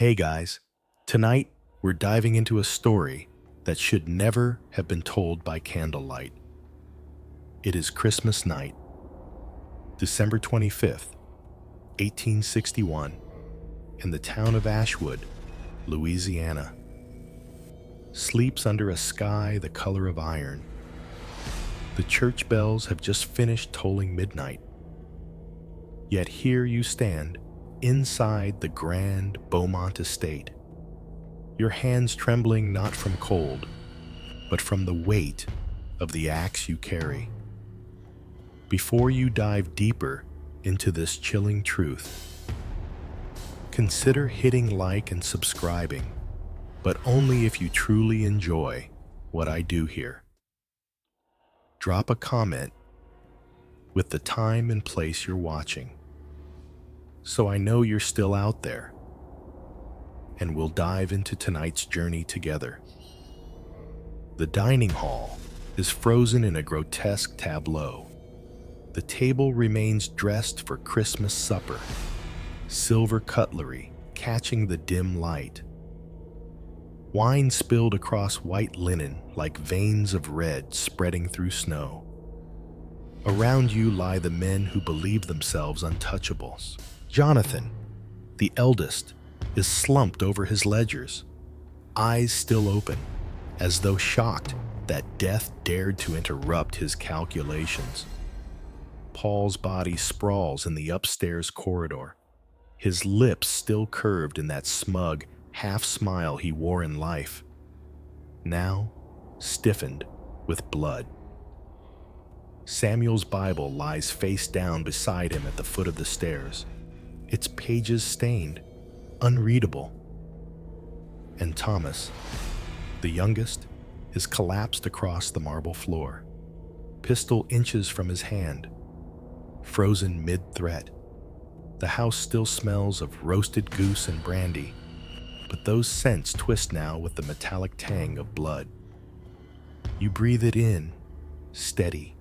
Hey guys, tonight we're diving into a story that should never have been told by candlelight. It is Christmas night, December 25th, 1861, in the town of Ashwood, Louisiana. Sleeps under a sky the color of iron. The church bells have just finished tolling midnight. Yet here you stand, inside the grand Beaumont estate, your hands trembling not from cold, but from the weight of the axe you carry. Before you dive deeper into this chilling truth, consider hitting like and subscribing, but only if you truly enjoy what I do here. Drop a comment with the time and place you're watching, so I know you're still out there, and we'll dive into tonight's journey together. The dining hall is frozen in a grotesque tableau. The table remains dressed for Christmas supper, silver cutlery catching the dim light. Wine spilled across white linen like veins of red spreading through snow. Around you lie the men who believe themselves untouchables. Jonathan, the eldest, is slumped over his ledgers, eyes still open, as though shocked that death dared to interrupt his calculations. Paul's body sprawls in the upstairs corridor, his lips still curved in that smug half-smile he wore in life, now stiffened with blood. Samuel's Bible lies face down beside him at the foot of the stairs, its pages stained, unreadable. And Thomas, the youngest, is collapsed across the marble floor, pistol inches from his hand, frozen mid-threat. The house still smells of roasted goose and brandy, but those scents twist now with the metallic tang of blood. You breathe it in, steady,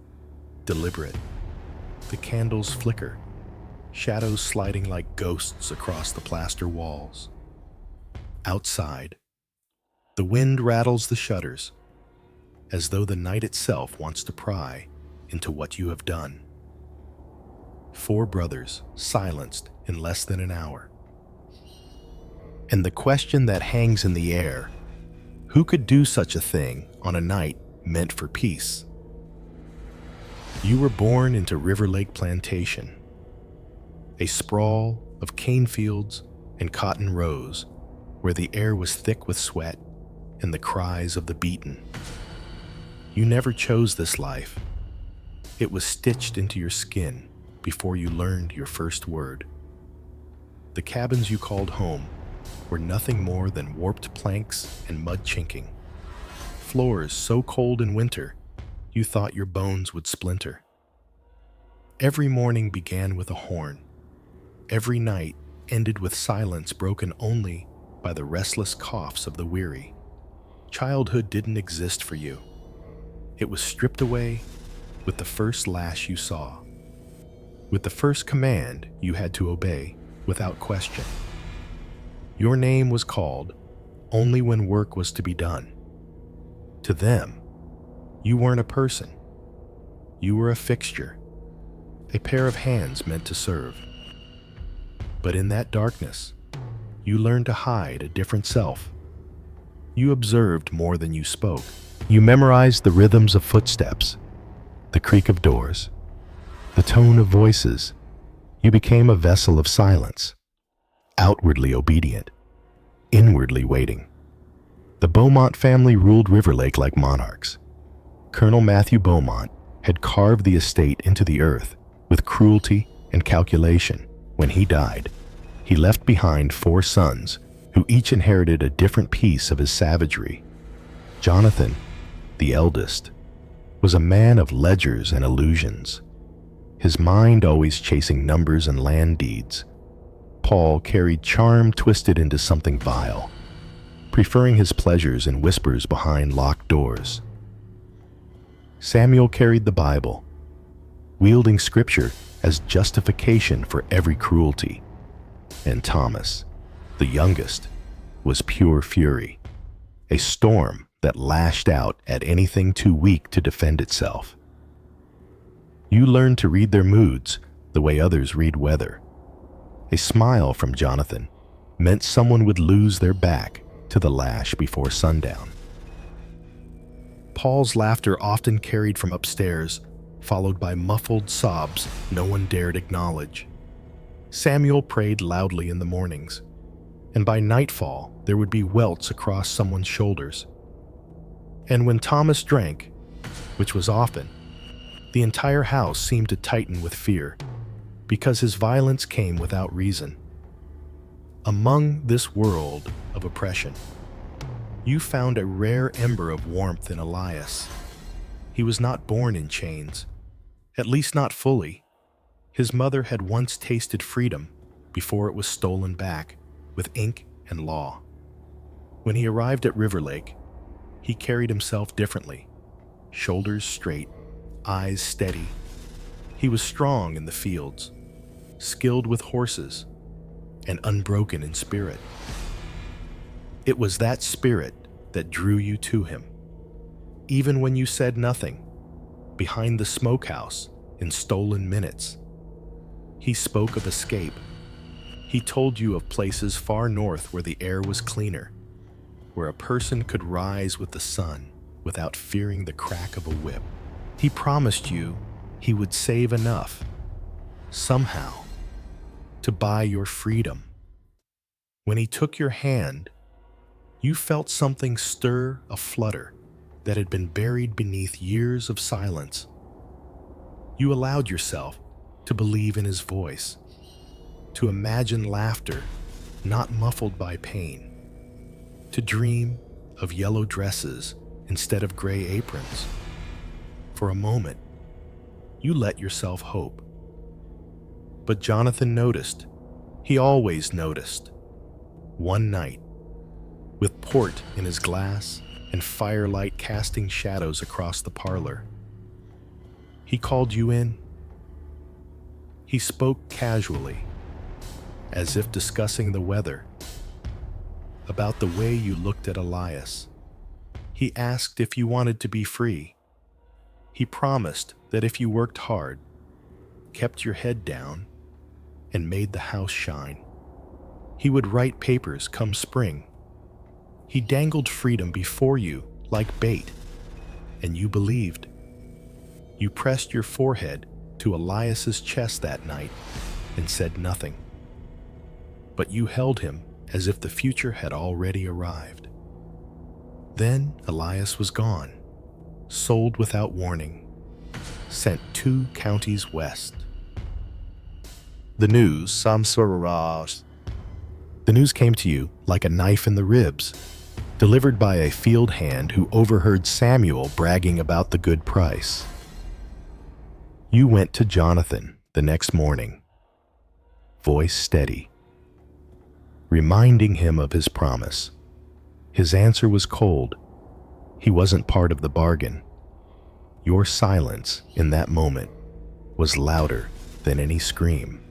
deliberate. The candles flicker, shadows sliding like ghosts across the plaster walls. Outside, the wind rattles the shutters, as though the night itself wants to pry into what you have done. 4 brothers silenced in less than an hour. And the question that hangs in the air, who could do such a thing on a night meant for peace? You were born into Riverlake Plantation, a sprawl of cane fields and cotton rows where the air was thick with sweat and the cries of the beaten. You never chose this life. It was stitched into your skin before you learned your first word. The cabins you called home were nothing more than warped planks and mud chinking, floors so cold in winter you thought your bones would splinter. Every morning began with a horn. Every night ended with silence broken only by the restless coughs of the weary. Childhood didn't exist for you. It was stripped away with the first lash you saw, with the first command you had to obey without question. Your name was called only when work was to be done. To them, you weren't a person. You were a fixture, a pair of hands meant to serve. But in that darkness, you learned to hide a different self. You observed more than you spoke. You memorized the rhythms of footsteps, the creak of doors, the tone of voices. You became a vessel of silence, outwardly obedient, inwardly waiting. The Beaumont family ruled Riverlake like monarchs. Colonel Matthew Beaumont had carved the estate into the earth with cruelty and calculation. When he died, he left behind 4 sons who each inherited a different piece of his savagery. Jonathan, the eldest, was a man of ledgers and illusions, his mind always chasing numbers and land deeds. Paul carried charm twisted into something vile, preferring his pleasures in whispers behind locked doors. Samuel carried the Bible, wielding scripture as justification for every cruelty. And Thomas, The youngest was pure fury, a storm that lashed out at anything too weak to defend itself. You learned to read their moods the way others read weather. A smile from Jonathan meant someone would lose their back to the lash before sundown. Paul's laughter often carried from upstairs, followed by muffled sobs no one dared acknowledge. Samuel prayed loudly in the mornings, and by nightfall there would be welts across someone's shoulders. And when Thomas drank, which was often, the entire house seemed to tighten with fear, because his violence came without reason. Among this world of oppression, you found a rare ember of warmth in Elias. He was not born in chains, at least not fully. His mother had once tasted freedom before it was stolen back with ink and law. When he arrived at Riverlake, he carried himself differently, shoulders straight, eyes steady. He was strong in the fields, skilled with horses, and unbroken in spirit. It was that spirit that drew you to him. Even when you said nothing, behind the smokehouse in stolen minutes, he spoke of escape. He told you of places far north where the air was cleaner, where a person could rise with the sun without fearing the crack of a whip. He promised you he would save enough, somehow, to buy your freedom. When he took your hand, you felt something stir a flutter that had been buried beneath years of silence. You allowed yourself to believe in his voice, to imagine laughter not muffled by pain, to dream of yellow dresses instead of gray aprons. For a moment, you let yourself hope. But Jonathan noticed. He always noticed. One night, with port in his glass and firelight casting shadows across the parlor, he called you in. He spoke casually, as if discussing the weather, about the way you looked at Elias. He asked if you wanted to be free. He promised that if you worked hard, kept your head down, and made the house shine, he would write papers come spring. He dangled freedom before you like bait, and you believed. You pressed your forehead to Elias's chest that night and said nothing. But you held him as if the future had already arrived. Then Elias was gone, sold without warning, sent 2 counties west. The news came to you like a knife in the ribs, delivered by a field hand who overheard Samuel bragging about the good price. You went to Jonathan the next morning, voice steady, reminding him of his promise. His answer was cold. He wasn't part of the bargain. Your silence in that moment was louder than any scream.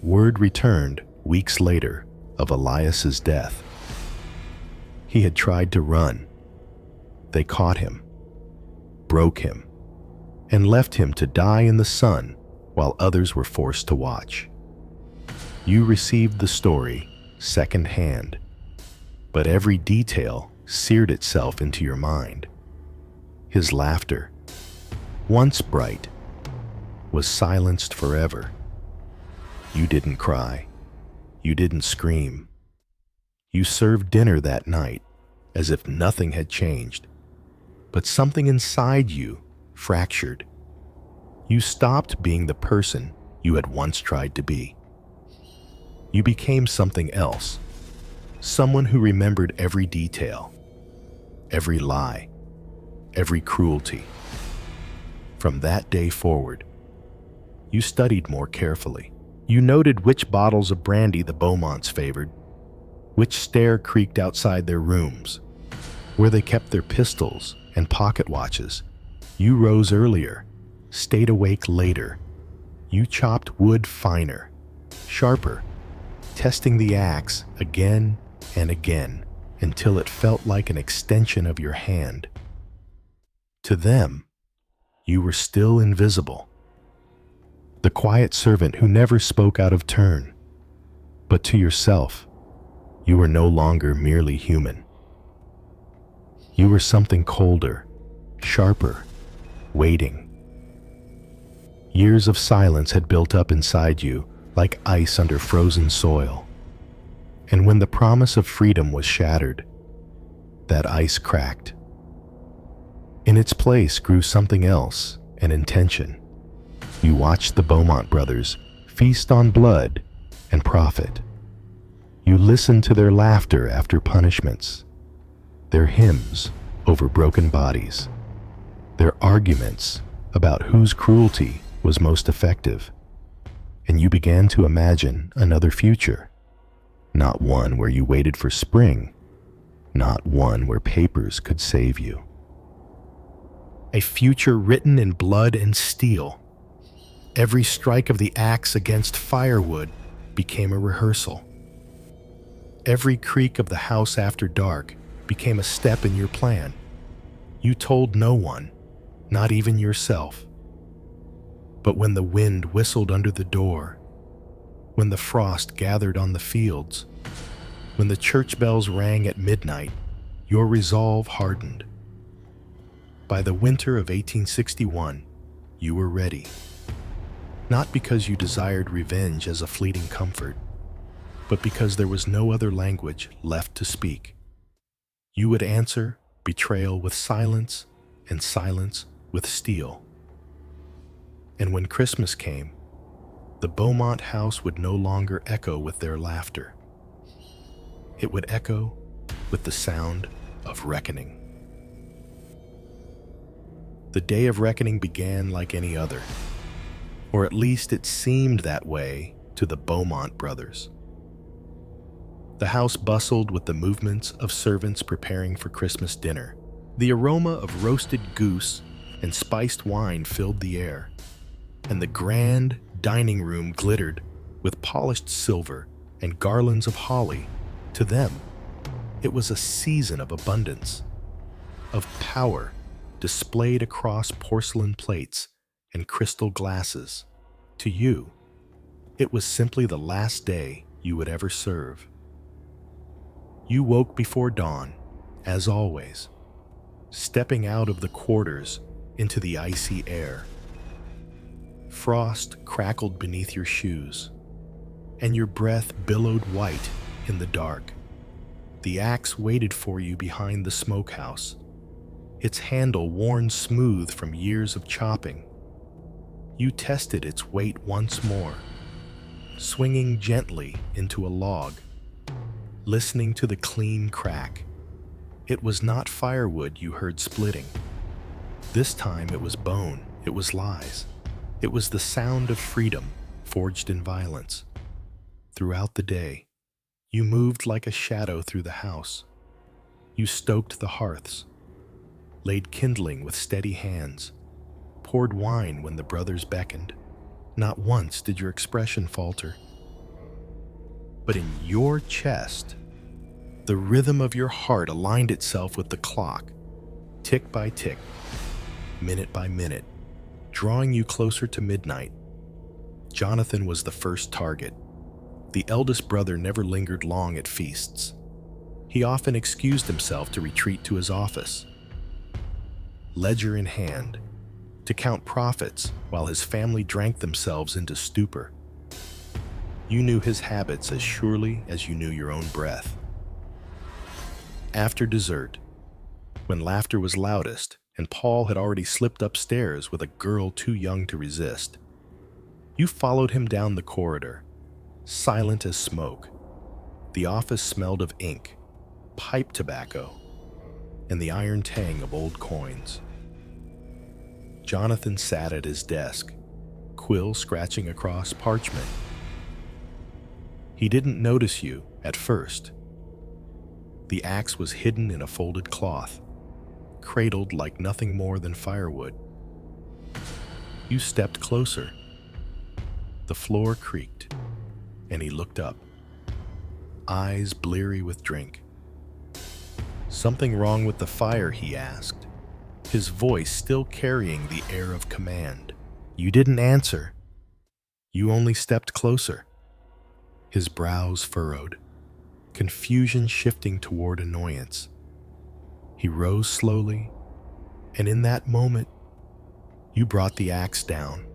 Word returned weeks later of Elias's death. He had tried to run. They caught him, broke him, and left him to die in the sun while others were forced to watch. You received the story secondhand, but every detail seared itself into your mind. His laughter, once bright, was silenced forever. You didn't cry. You didn't scream. You served dinner that night as if nothing had changed, but something inside you fractured. You stopped being the person you had once tried to be. You became something else, someone who remembered every detail, every lie, every cruelty. From that day forward, you studied more carefully. You noted which bottles of brandy the Beaumonts favored, which stair creaked outside their rooms, where they kept their pistols and pocket watches. You rose earlier, stayed awake later. You chopped wood finer, sharper, testing the axe again and again until it felt like an extension of your hand. To them, you were still invisible. The quiet servant who never spoke out of turn. But to yourself, you were no longer merely human. You were something colder, sharper, waiting. Years of silence had built up inside you like ice under frozen soil. And when the promise of freedom was shattered, that ice cracked. In its place grew something else, an intention. You watched the Beaumont brothers feast on blood and profit. You listened to their laughter after punishments, their hymns over broken bodies, their arguments about whose cruelty was most effective. And you began to imagine another future, not one where you waited for spring, not one where papers could save you. A future written in blood and steel. Every strike of the axe against firewood became a rehearsal. Every creak of the house after dark became a step in your plan. You told no one, not even yourself. But when the wind whistled under the door, when the frost gathered on the fields, when the church bells rang at midnight, your resolve hardened. By the winter of 1861, you were ready. Not because you desired revenge as a fleeting comfort, but because there was no other language left to speak. You would answer betrayal with silence and silence with steel. And when Christmas came, the Beaumont house would no longer echo with their laughter. It would echo with the sound of reckoning. The day of reckoning began like any other, or at least it seemed that way to the Beaumont brothers. The house bustled with the movements of servants preparing for Christmas dinner. The aroma of roasted goose and spiced wine filled the air, and the grand dining room glittered with polished silver and garlands of holly. To them, it was a season of abundance, of power displayed across porcelain plates and crystal glasses. To you, it was simply the last day you would ever serve. You woke before dawn, as always, stepping out of the quarters into the icy air. Frost crackled beneath your shoes, and your breath billowed white in the dark. The axe waited for you behind the smokehouse, its handle worn smooth from years of chopping. You tested its weight once more, swinging gently into a log, listening to the clean crack. It was not firewood you heard splitting. This time it was bone, it was lies. It was the sound of freedom forged in violence. Throughout the day, you moved like a shadow through the house. You stoked the hearths, laid kindling with steady hands, poured wine when the brothers beckoned. Not once did your expression falter. But in your chest, the rhythm of your heart aligned itself with the clock, tick by tick, minute by minute, drawing you closer to midnight. Jonathan was the first target. The eldest brother never lingered long at feasts. He often excused himself to retreat to his office, ledger in hand, to count profits while his family drank themselves into stupor. You knew his habits as surely as you knew your own breath. After dessert, when laughter was loudest and Paul had already slipped upstairs with a girl too young to resist, you followed him down the corridor, silent as smoke. The office smelled of ink, pipe tobacco, and the iron tang of old coins. Jonathan sat at his desk, quill scratching across parchment. He didn't notice you at first. The axe was hidden in a folded cloth, cradled like nothing more than firewood. You stepped closer. The floor creaked, and he looked up. eyes bleary with drink. "Something wrong with the fire?" he asked, his voice still carrying the air of command. "You didn't answer. You only stepped closer." His brows furrowed, confusion shifting toward annoyance. He rose slowly, and in that moment, you brought the axe down.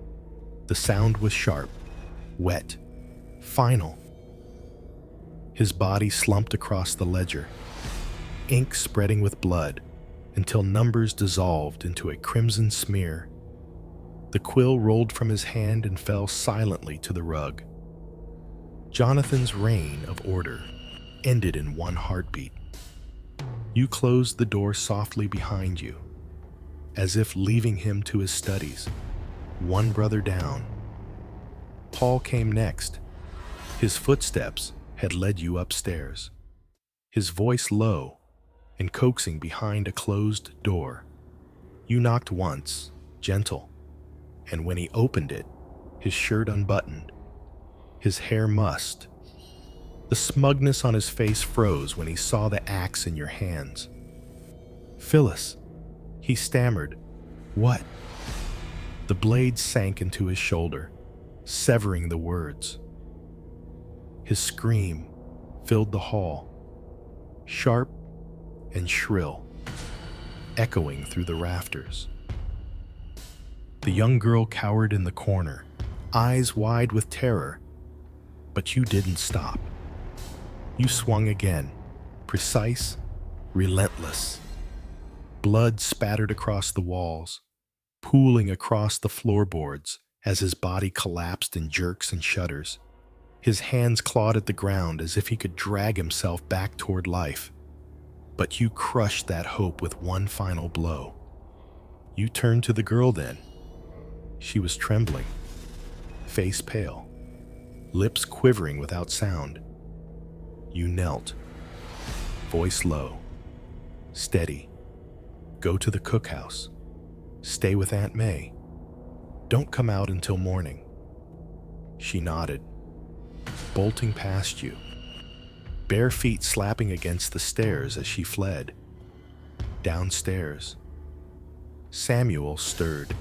The sound was sharp, wet, final. His body slumped across the ledger, ink spreading with blood until numbers dissolved into a crimson smear. The quill rolled from his hand and fell silently to the rug. Jonathan's reign of order ended in one heartbeat. You closed the door softly behind you, as if leaving him to his studies, one brother down. Paul came next. His footsteps had led you upstairs, his voice low and coaxing behind a closed door. You knocked once, gentle, and when he opened it, his shirt unbuttoned, his hair mussed. The smugness on his face froze when he saw the axe in your hands. "Phyllis," he stammered. "What?" The blade sank into his shoulder, severing the words. His scream filled the hall, sharp and shrill, echoing through the rafters. The young girl cowered in the corner, eyes wide with terror, but you didn't stop. You swung again, precise, relentless. Blood spattered across the walls, pooling across the floorboards as his body collapsed in jerks and shudders. His hands clawed at the ground as if he could drag himself back toward life. But you crushed that hope with one final blow. You turned to the girl then. She was trembling, face pale, lips quivering without sound. You knelt, voice low, steady. "Go to the cookhouse. Stay with Aunt May. Don't come out until morning." She nodded, bolting past you, bare feet slapping against the stairs as she fled. Downstairs, Samuel stirred.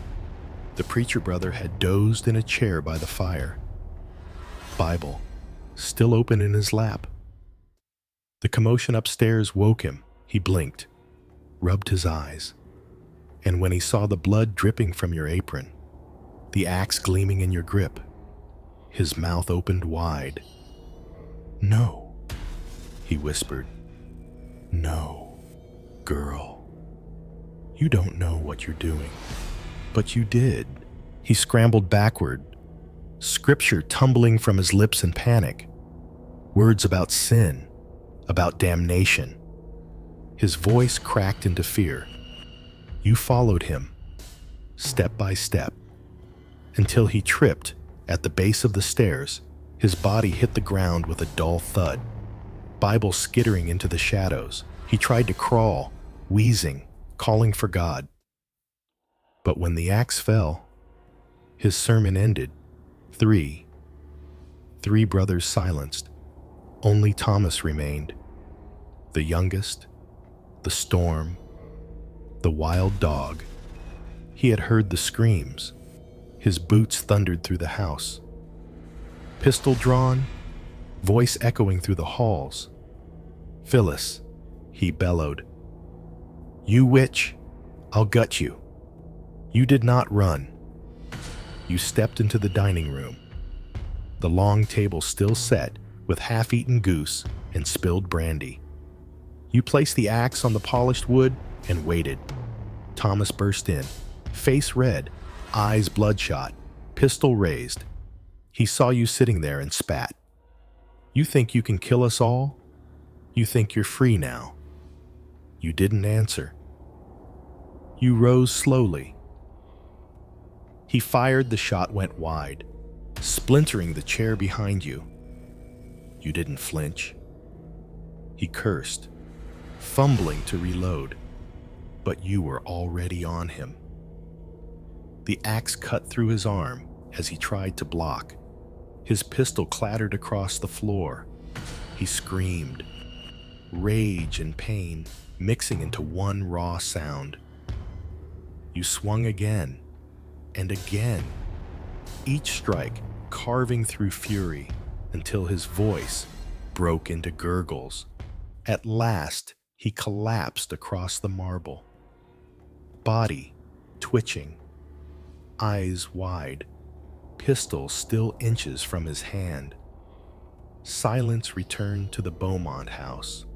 The preacher brother had dozed in a chair by the fire, Bible still open in his lap. The commotion upstairs woke him. He blinked, rubbed his eyes, and when he saw the blood dripping from your apron, the axe gleaming in your grip, his mouth opened wide. "No," he whispered. "No, girl. You don't know what you're doing." But you did. He scrambled backward, scripture tumbling from his lips in panic. Words about sin, about damnation. His voice cracked into fear. You followed him, step by step, until he tripped at the base of the stairs. His body hit the ground with a dull thud, Bible skittering into the shadows. He tried to crawl, wheezing, calling for God. But when the axe fell, his sermon ended. Three brothers silenced. Only Thomas remained, the youngest, the storm, the wild dog. He had heard the screams. His boots thundered through the house. Pistol drawn, voice echoing through the halls. "Phyllis," he bellowed. "You witch, I'll gut you." You did not run. You stepped into the dining room, the long table still set with half-eaten goose and spilled brandy. You placed the axe on the polished wood and waited. Thomas burst in, face red, eyes bloodshot, pistol raised. He saw you sitting there and spat. "You think you can kill us all? You think you're free now?" You didn't answer. You rose slowly. He fired. The shot went wide, splintering the chair behind you. You didn't flinch. He cursed, fumbling to reload, but you were already on him. The axe cut through his arm as he tried to block. His pistol clattered across the floor. He screamed, rage and pain mixing into one raw sound. You swung again and again, each strike carving through fury until his voice broke into gurgles. At last, he collapsed across the marble, body twitching, eyes wide, pistol still inches from his hand. Silence returned to the Beaumont house.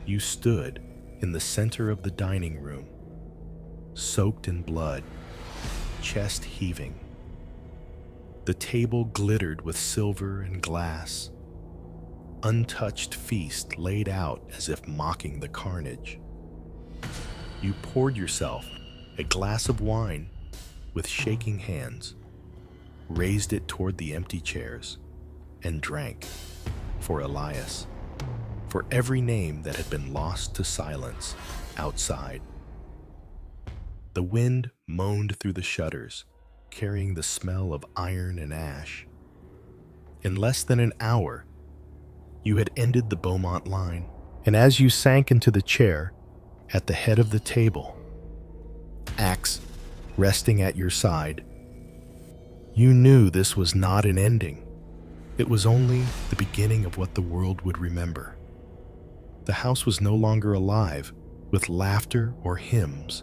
You stood in the center of the dining room, soaked in blood, chest heaving. The table glittered with silver and glass, untouched feast laid out as if mocking the carnage. You poured yourself a glass of wine with shaking hands, raised it toward the empty chairs, and drank for Elias, for every name that had been lost to silence outside. The wind moaned through the shutters, carrying the smell of iron and ash. In less than an hour, you had ended the Beaumont line, and as you sank into the chair at the head of the table, axe resting at your side, you knew this was not an ending. It was only the beginning of what the world would remember. The house was no longer alive with laughter or hymns.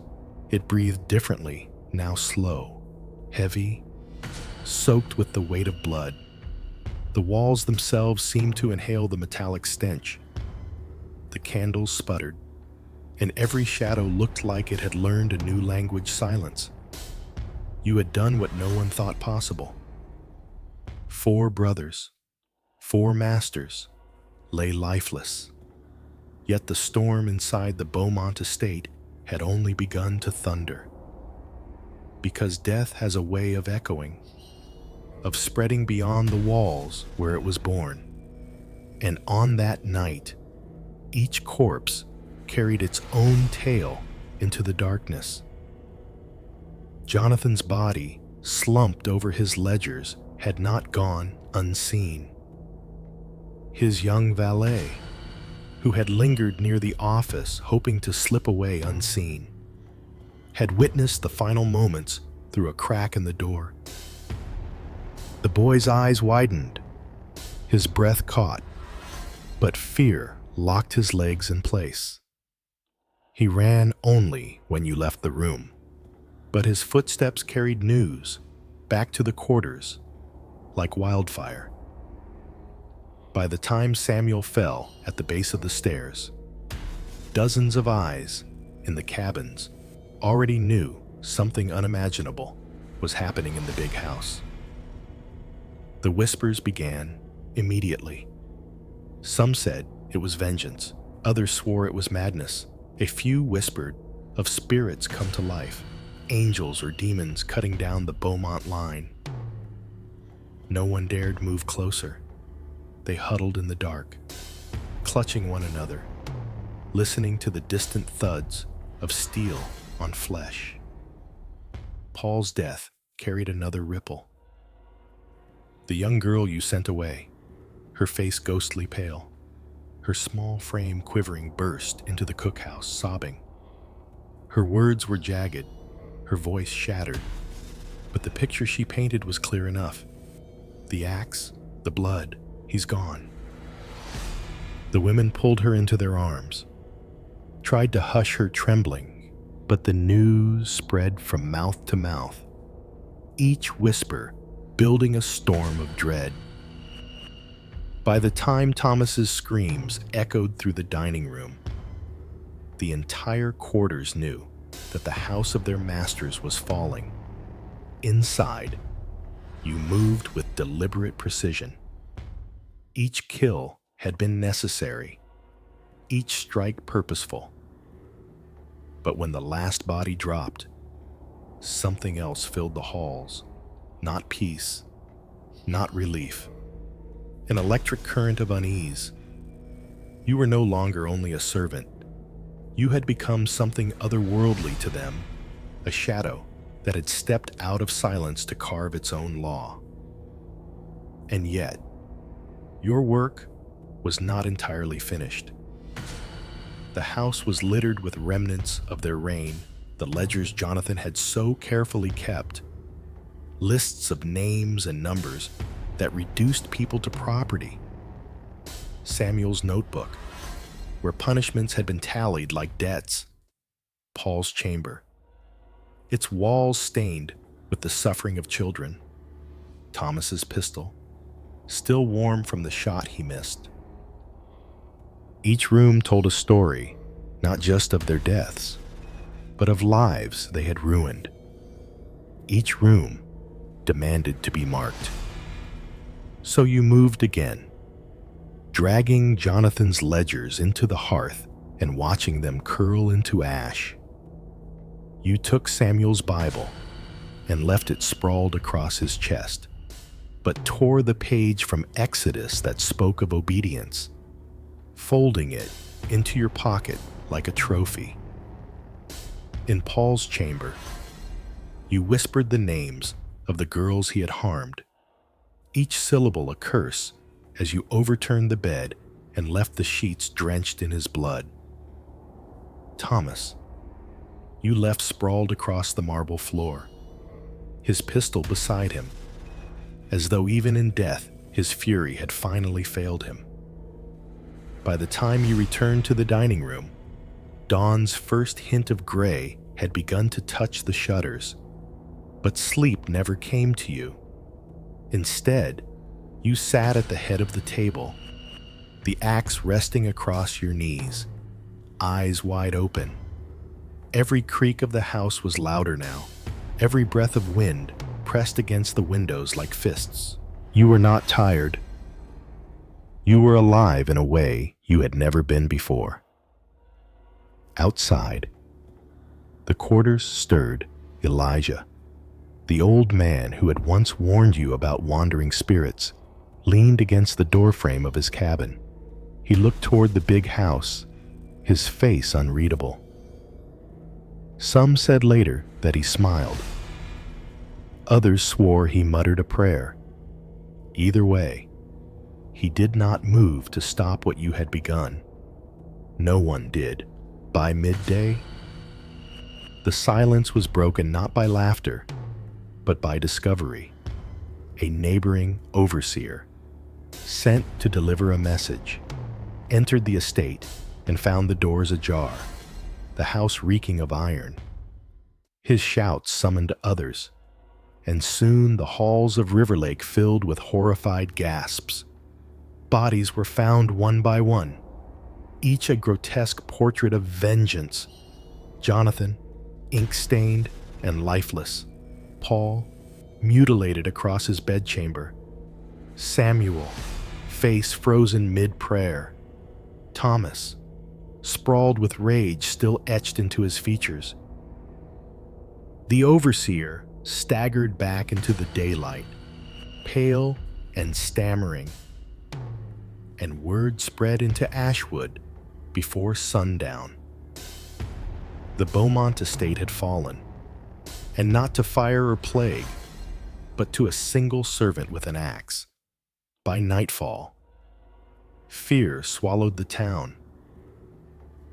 It breathed differently, now slow, heavy, soaked with the weight of blood. The walls themselves seemed to inhale the metallic stench. The candles sputtered, and every shadow looked like it had learned a new language: silence. You had done what no one thought possible. 4 brothers, 4 masters, lay lifeless. Yet the storm inside the Beaumont estate had only begun to thunder. Because death has a way of echoing, of spreading beyond the walls where it was born. And on that night, each corpse carried its own tale into the darkness. Jonathan's body, slumped over his ledgers, had not gone unseen. His young valet, who had lingered near the office hoping to slip away unseen, had witnessed the final moments through a crack in the door. The boy's eyes widened, his breath caught, but fear locked his legs in place. He ran only when you left the room, but his footsteps carried news back to the quarters like wildfire. By the time Samuel fell at the base of the stairs, dozens of eyes in the cabins already knew something unimaginable was happening in the big house. The whispers began immediately. Some said it was vengeance, others swore it was madness. A few whispered of spirits come to life, angels or demons cutting down the Beaumont line. No one dared move closer. They huddled in the dark, clutching one another, listening to the distant thuds of steel on flesh. Paul's death carried another ripple. The young girl you sent away, her face ghostly pale, her small frame quivering, burst into the cookhouse, sobbing. Her words were jagged, her voice shattered, but the picture she painted was clear enough. The axe, the blood, he's gone. The women pulled her into their arms, tried to hush her trembling, but the news spread from mouth to mouth, each whisper building a storm of dread. By the time Thomas's screams echoed through the dining room, the entire quarters knew that the house of their masters was falling. Inside, you moved with deliberate precision. Each kill had been necessary, each strike purposeful. But when the last body dropped, something else filled the halls. Not peace, not relief. An electric current of unease. You were no longer only a servant. You had become something otherworldly to them, a shadow that had stepped out of silence to carve its own law. And yet, your work was not entirely finished. The house was littered with remnants of their reign, the ledgers Jonathan had so carefully kept, lists of names and numbers that reduced people to property. Samuel's notebook, where punishments had been tallied like debts. Paul's chamber, its walls stained with the suffering of children. Thomas's pistol, still warm from the shot he missed. Each room told a story, not just of their deaths, but of lives they had ruined. Each room demanded to be marked. So you moved again, dragging Jonathan's ledgers into the hearth and watching them curl into ash. You took Samuel's Bible and left it sprawled across his chest, but tore the page from Exodus that spoke of obedience, folding it into your pocket like a trophy. In Paul's chamber, you whispered the names of the girls he had harmed, each syllable a curse as you overturned the bed and left the sheets drenched in his blood. Thomas, you left sprawled across the marble floor, his pistol beside him, as though even in death his fury had finally failed him. By the time you returned to the dining room, dawn's first hint of gray had begun to touch the shutters, but sleep never came to you. Instead, you sat at the head of the table, the axe resting across your knees, eyes wide open. Every creak of the house was louder now, every breath of wind pressed against the windows like fists. You were not tired. You were alive in a way you had never been before. Outside, the quarters stirred Elijah. The old man who had once warned you about wandering spirits leaned against the doorframe of his cabin. He looked toward the big house, his face unreadable. Some said later that he smiled. Others swore he muttered a prayer. Either way, he did not move to stop what you had begun. No one did. By midday, the silence was broken not by laughter, but by discovery. A neighboring overseer, sent to deliver a message, entered the estate and found the doors ajar, the house reeking of iron. His shouts summoned others, and soon the halls of Riverlake filled with horrified gasps. Bodies were found one by one, each a grotesque portrait of vengeance. Jonathan, ink-stained and lifeless. Paul, mutilated across his bedchamber. Samuel, face frozen mid-prayer. Thomas, sprawled with rage still etched into his features. The overseer staggered back into the daylight, pale and stammering, and word spread into Ashwood before sundown. The Beaumont estate had fallen, and not to fire or plague, but to a single servant with an axe. By nightfall, fear swallowed the town.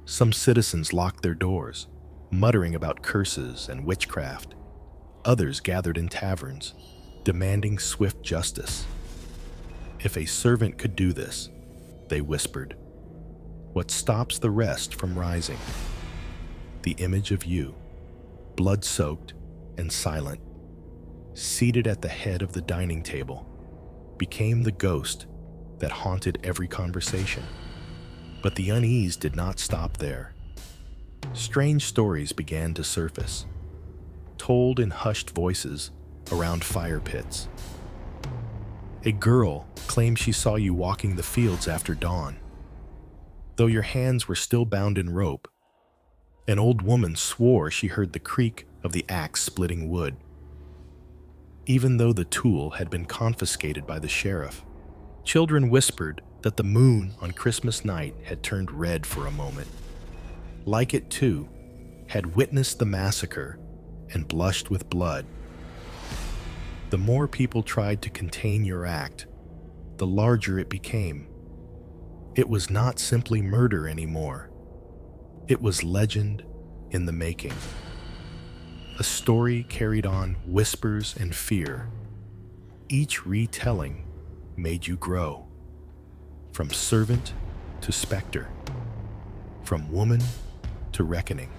Some citizens locked their doors, muttering about curses and witchcraft. Others gathered in taverns, demanding swift justice. If a servant could do this, they whispered, what stops the rest from rising? The image of you, blood-soaked and silent, seated at the head of the dining table, became the ghost that haunted every conversation. But the unease did not stop there. Strange stories began to surface, told in hushed voices around fire pits. A girl claimed she saw you walking the fields after dawn. Though your hands were still bound in rope, an old woman swore she heard the creak of the axe splitting wood, even though the tool had been confiscated by the sheriff. Children whispered that the moon on Christmas night had turned red for a moment. Like it too, had witnessed the massacre and blushed with blood. The more people tried to contain your act, the larger it became. It was not simply murder anymore. It was legend in the making. A story carried on whispers and fear. Each retelling made you grow. From servant to specter. From woman to reckoning.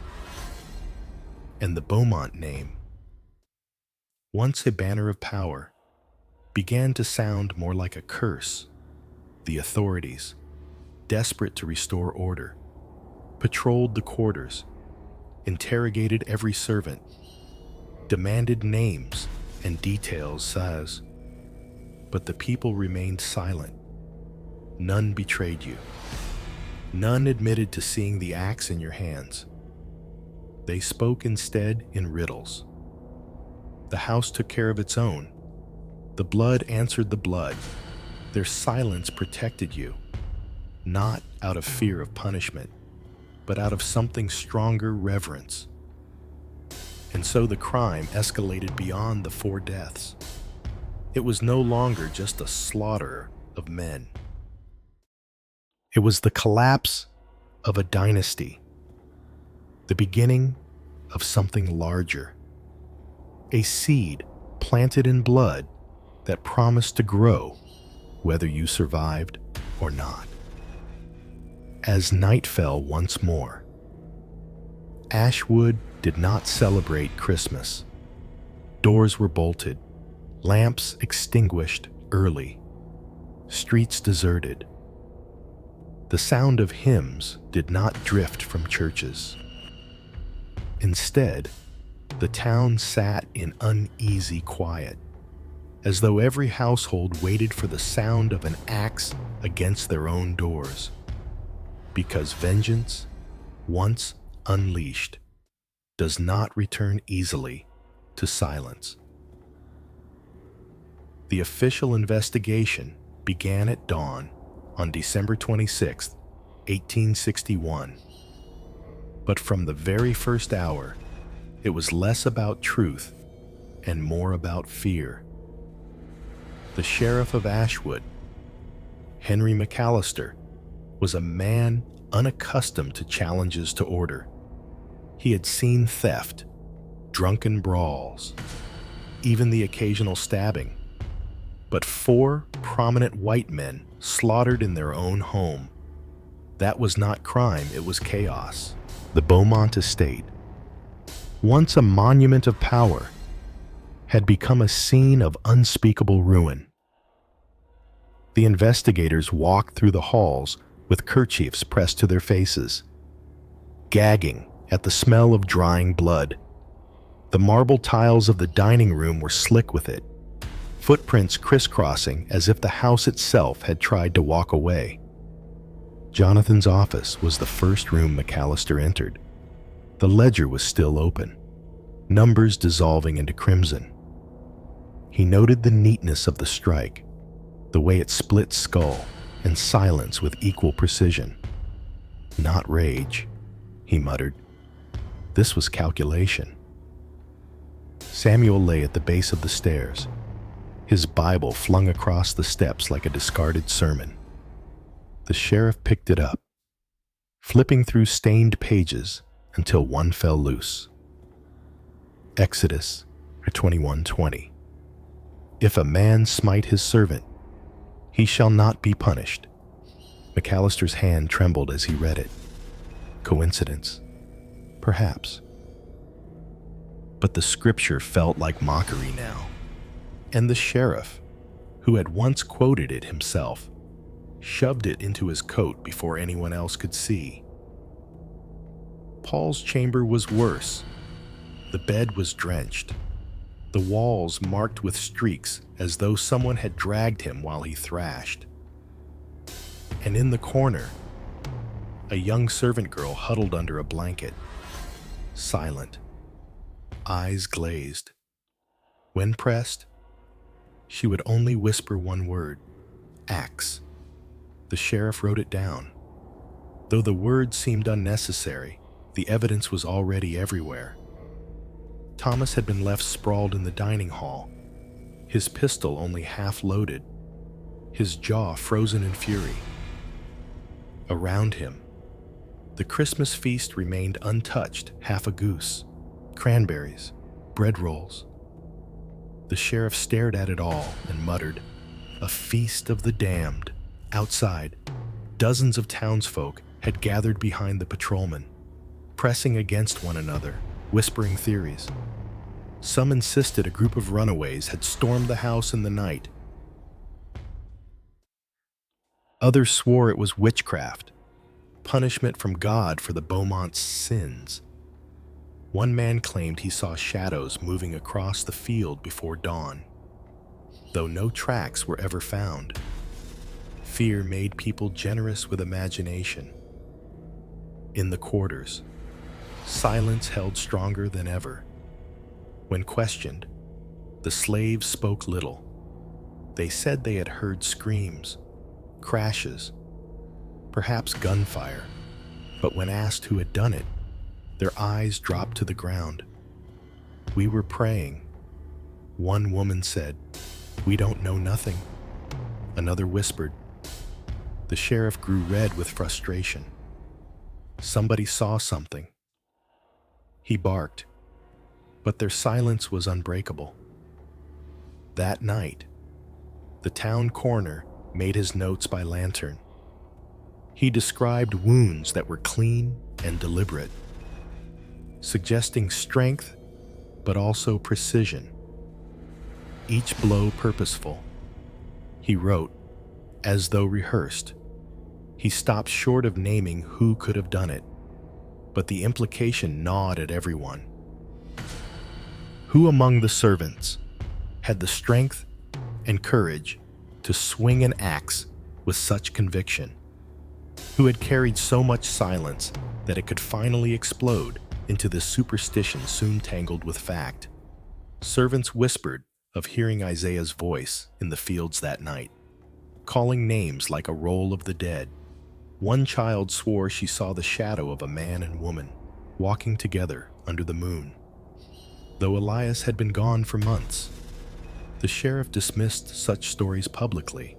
And the Beaumont name, once a banner of power, began to sound more like a curse. The authorities, desperate to restore order, patrolled the quarters, interrogated every servant, demanded names and details as, but the people remained silent. None betrayed you. None admitted to seeing the axe in your hands. They spoke instead in riddles. The house took care of its own. The blood answered the blood. Their silence protected you, not out of fear of punishment, but out of something stronger, reverence. And so the crime escalated beyond the 4 deaths. It was no longer just a slaughter of men. It was the collapse of a dynasty, the beginning of something larger, a seed planted in blood that promised to grow whether you survived or not. As night fell once more, Ashwood did not celebrate Christmas. Doors were bolted, lamps extinguished early, streets deserted. The sound of hymns did not drift from churches. Instead, the town sat in uneasy quiet, as though every household waited for the sound of an axe against their own doors. Because vengeance, once unleashed, does not return easily to silence. The official investigation began at dawn on December 26, 1861. But from the very first hour, it was less about truth and more about fear. The sheriff of Ashwood, Henry McAllister, was a man unaccustomed to challenges to order. He had seen theft, drunken brawls, even the occasional stabbing. But 4 prominent white men slaughtered in their own home. That was not crime, it was chaos. The Beaumont estate, once a monument of power, had become a scene of unspeakable ruin. The investigators walked through the halls with kerchiefs pressed to their faces, gagging at the smell of drying blood. The marble tiles of the dining room were slick with it, footprints crisscrossing as if the house itself had tried to walk away. Jonathan's office was the first room McAllister entered. The ledger was still open, numbers dissolving into crimson. He noted the neatness of the strike, the way it split skull and silence with equal precision. Not rage, he muttered. This was calculation. Samuel lay at the base of the stairs, his Bible flung across the steps like a discarded sermon. The sheriff picked it up, flipping through stained pages until one fell loose. Exodus 21:20. If a man smite his servant, he shall not be punished. McAllister's hand trembled as he read it. Coincidence? Perhaps. But the scripture felt like mockery now. And the sheriff, who had once quoted it himself, shoved it into his coat before anyone else could see. Paul's chamber was worse. The bed was drenched, the walls marked with streaks as though someone had dragged him while he thrashed. And in the corner, a young servant girl huddled under a blanket, silent, eyes glazed. When pressed, she would only whisper one word, axe. The sheriff wrote it down. Though the word seemed unnecessary, the evidence was already everywhere. Thomas had been left sprawled in the dining hall, his pistol only half loaded, his jaw frozen in fury. Around him, the Christmas feast remained untouched: half a goose, cranberries, bread rolls. The sheriff stared at it all and muttered, "A feast of the damned." Outside, dozens of townsfolk had gathered behind the patrolman, pressing against one another, whispering theories. Some insisted a group of runaways had stormed the house in the night. Others swore it was witchcraft, punishment from God for the Beaumont's sins. One man claimed he saw shadows moving across the field before dawn, though no tracks were ever found. Fear made people generous with imagination. In the quarters, silence held stronger than ever. When questioned, the slaves spoke little. They said they had heard screams, crashes, perhaps gunfire, but when asked who had done it, their eyes dropped to the ground. "We were praying." One woman said, "We don't know nothing." Another whispered. The sheriff grew red with frustration. Somebody saw something. He barked, but their silence was unbreakable. That night, the town coroner made his notes by lantern. He described wounds that were clean and deliberate, suggesting strength but also precision. Each blow purposeful. He wrote, as though rehearsed. He stopped short of naming who could have done it, but the implication gnawed at everyone. Who among the servants had the strength and courage to swing an axe with such conviction? Who had carried so much silence that it could finally explode into this superstition soon tangled with fact? Servants whispered of hearing Isaiah's voice in the fields that night, calling names like a roll of the dead. One child swore she saw the shadow of a man and woman walking together under the moon. Though Elias had been gone for months, the sheriff dismissed such stories publicly,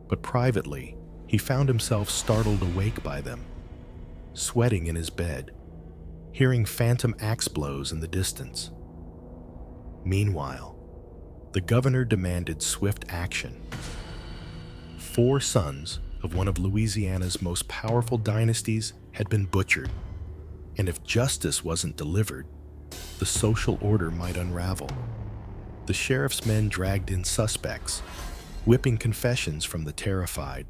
but privately he found himself startled awake by them, sweating in his bed, hearing phantom axe blows in the distance. Meanwhile, the governor demanded swift action. 4 sons of one of Louisiana's most powerful dynasties had been butchered, and if justice wasn't delivered, the social order might unravel. The sheriff's men dragged in suspects, whipping confessions from the terrified.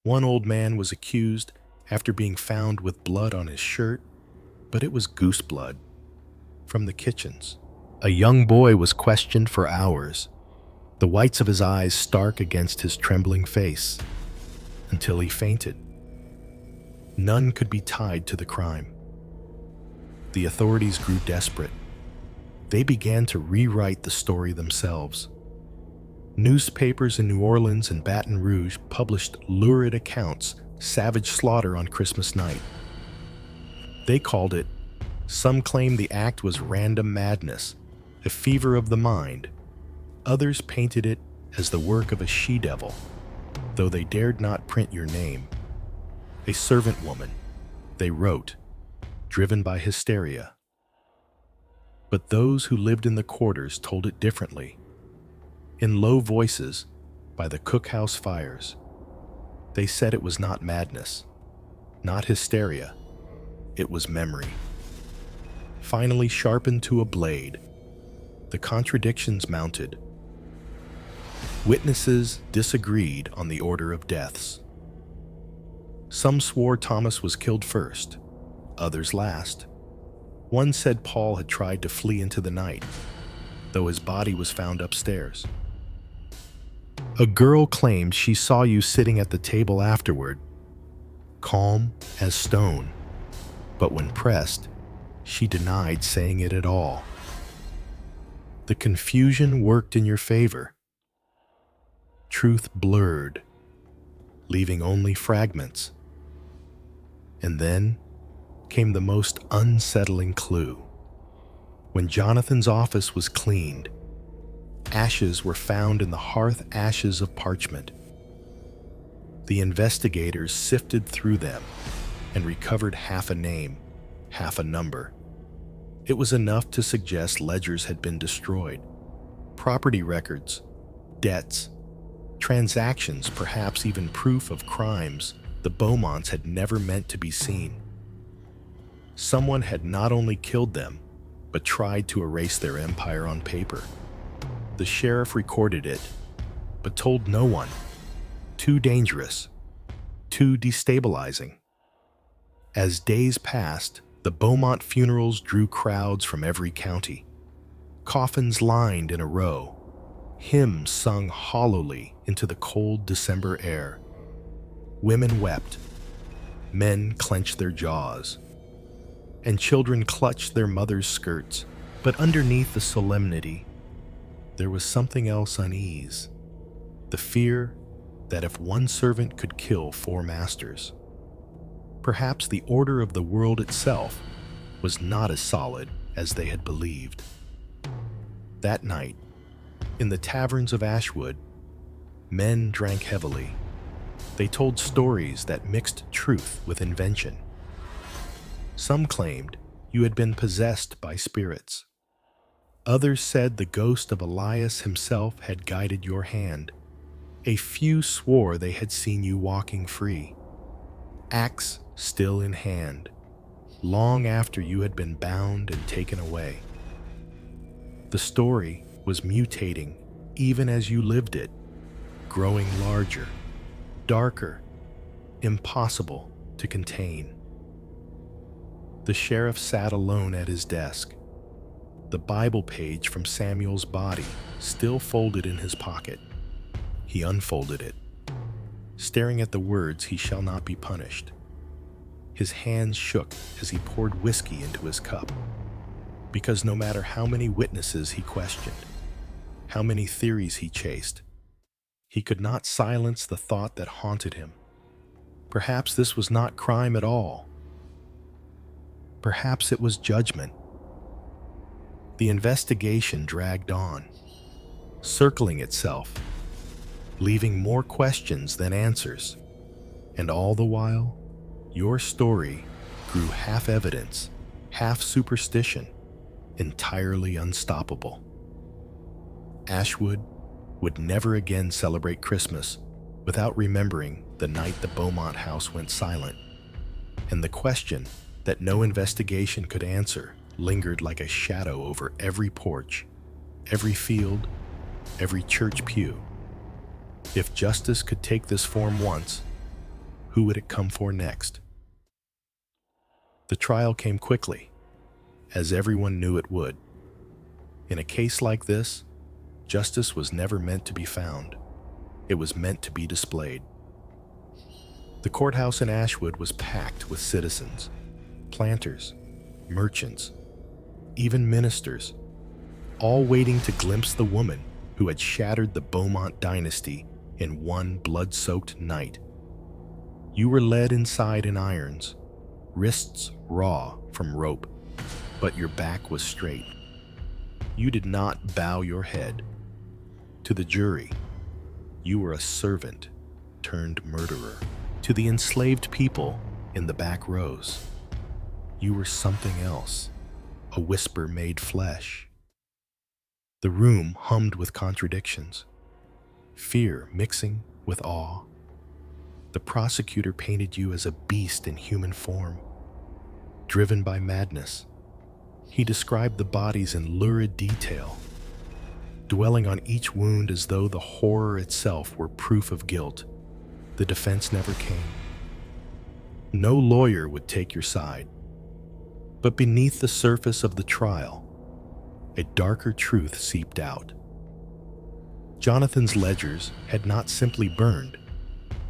One old man was accused after being found with blood on his shirt, but it was goose blood from the kitchens. A young boy was questioned for hours, the whites of his eyes stark against his trembling face, until he fainted. None could be tied to the crime. The authorities grew desperate. They began to rewrite the story themselves. Newspapers in New Orleans and Baton Rouge published lurid accounts, savage slaughter on Christmas night. They called it, some claimed the act was random madness, a fever of the mind. Others painted it as the work of a she-devil, though they dared not print your name. A servant woman, they wrote, driven by hysteria. But those who lived in the quarters told it differently. In low voices, by the cookhouse fires, they said it was not madness, not hysteria, it was memory. Finally sharpened to a blade, the contradictions mounted. Witnesses disagreed on the order of deaths. Some swore Thomas was killed first, others last. One said Paul had tried to flee into the night, though his body was found upstairs. A girl claimed she saw you sitting at the table afterward, calm as stone, but when pressed, she denied saying it at all. The confusion worked in your favor. Truth blurred, leaving only fragments. And then came the most unsettling clue. When Jonathan's office was cleaned, ashes were found in the hearth ashes of parchment. The investigators sifted through them and recovered half a name, half a number. It was enough to suggest ledgers had been destroyed, property records, debts, transactions, perhaps even proof of crimes the Beaumonts had never meant to be seen. Someone had not only killed them, but tried to erase their empire on paper. The sheriff recorded it, but told no one. Too dangerous, too destabilizing. As days passed, the Beaumont funerals drew crowds from every county. Coffins lined in a row, hymns sung hollowly into the cold December air. Women wept, men clenched their jaws, and children clutched their mothers' skirts. But underneath the solemnity, there was something else: unease. The fear that if one servant could kill 4 masters, perhaps the order of the world itself was not as solid as they had believed. That night, in the taverns of Ashwood, men drank heavily. They told stories that mixed truth with invention. Some claimed you had been possessed by spirits. Others said the ghost of Elias himself had guided your hand. A few swore they had seen you walking free, axe still in hand, long after you had been bound and taken away. The story was mutating even as you lived it, growing larger, darker, impossible to contain. The sheriff sat alone at his desk, the Bible page from Samuel's body still folded in his pocket. He unfolded it, staring at the words, "He shall not be punished." His hands shook as he poured whiskey into his cup, because no matter how many witnesses he questioned, how many theories he chased, he could not silence the thought that haunted him. Perhaps this was not crime at all. Perhaps it was judgment. The investigation dragged on, circling itself, leaving more questions than answers. And all the while, your story grew half evidence, half superstition, entirely unstoppable. Ashwood would never again celebrate Christmas without remembering the night the Beaumont house went silent, and the question that no investigation could answer lingered like a shadow over every porch, every field, every church pew. If justice could take this form once, who would it come for next? The trial came quickly, as everyone knew it would. In a case like this, justice was never meant to be found. It was meant to be displayed. The courthouse in Ashwood was packed with citizens, planters, merchants, even ministers, all waiting to glimpse the woman who had shattered the Beaumont dynasty in one blood-soaked night. You were led inside in irons, wrists raw from rope, but your back was straight. You did not bow your head. To the jury, you were a servant turned murderer. To the enslaved people in the back rows, you were something else, a whisper made flesh. The room hummed with contradictions, fear mixing with awe. The prosecutor painted you as a beast in human form, driven by madness. He described the bodies in lurid detail, dwelling on each wound as though the horror itself were proof of guilt. The defense never came. No lawyer would take your side. But beneath the surface of the trial, a darker truth seeped out. Jonathan's ledgers had not simply burned,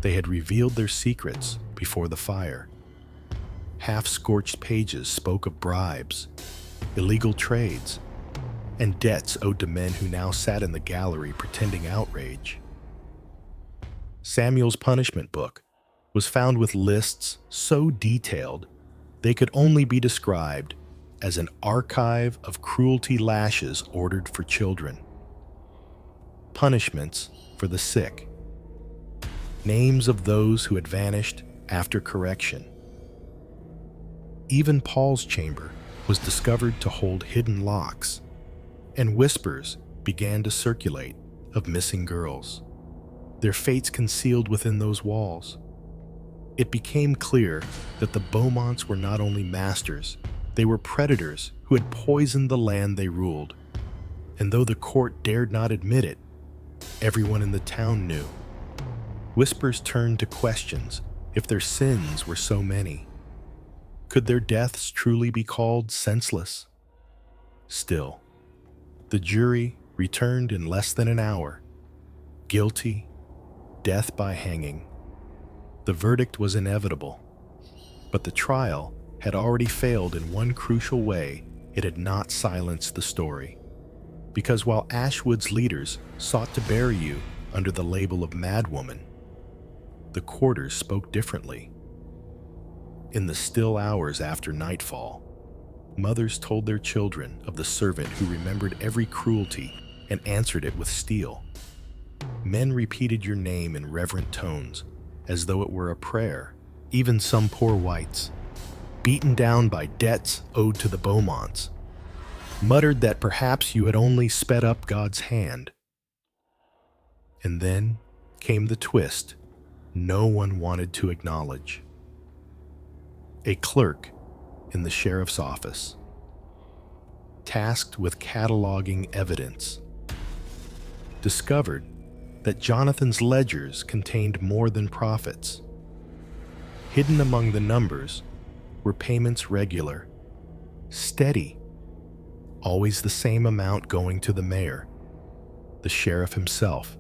they had revealed their secrets before the fire. Half-scorched pages spoke of bribes, illegal trades, and debts owed to men who now sat in the gallery pretending outrage. Samuel's punishment book was found with lists so detailed they could only be described as an archive of cruelty lashes ordered for children, punishments for the sick, names of those who had vanished after correction. Even Paul's chamber was discovered to hold hidden locks, and whispers began to circulate of missing girls, their fates concealed within those walls. It became clear that the Beaumonts were not only masters, they were predators who had poisoned the land they ruled. And though the court dared not admit it, everyone in the town knew. Whispers turned to questions if their sins were so many. Could their deaths truly be called senseless? Still, the jury returned in less than an hour. Guilty, death by hanging. The verdict was inevitable, but the trial had already failed in one crucial way. It had not silenced the story. Because while Ashwood's leaders sought to bury you under the label of madwoman, the quarters spoke differently. In the still hours after nightfall, mothers told their children of the servant who remembered every cruelty and answered it with steel. Men repeated your name in reverent tones, as though it were a prayer. Even some poor whites, beaten down by debts owed to the Beaumonts, muttered that perhaps you had only sped up God's hand. And then came the twist no one wanted to acknowledge. A clerk in the sheriff's office, tasked with cataloging evidence, discovered that Jonathan's ledgers contained more than profits. Hidden among the numbers were payments regular, steady, always the same amount going to the mayor, the sheriff himself,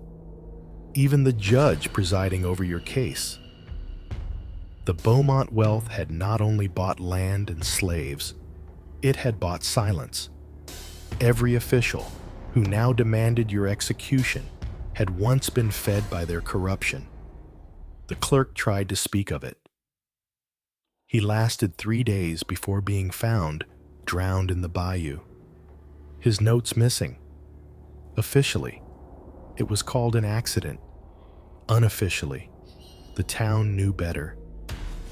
even the judge presiding over your case. The Beaumont wealth had not only bought land and slaves, it had bought silence. Every official who now demanded your execution had once been fed by their corruption. The clerk tried to speak of it. He lasted 3 days before being found drowned in the bayou. His notes missing. Officially, it was called an accident. Unofficially, the town knew better,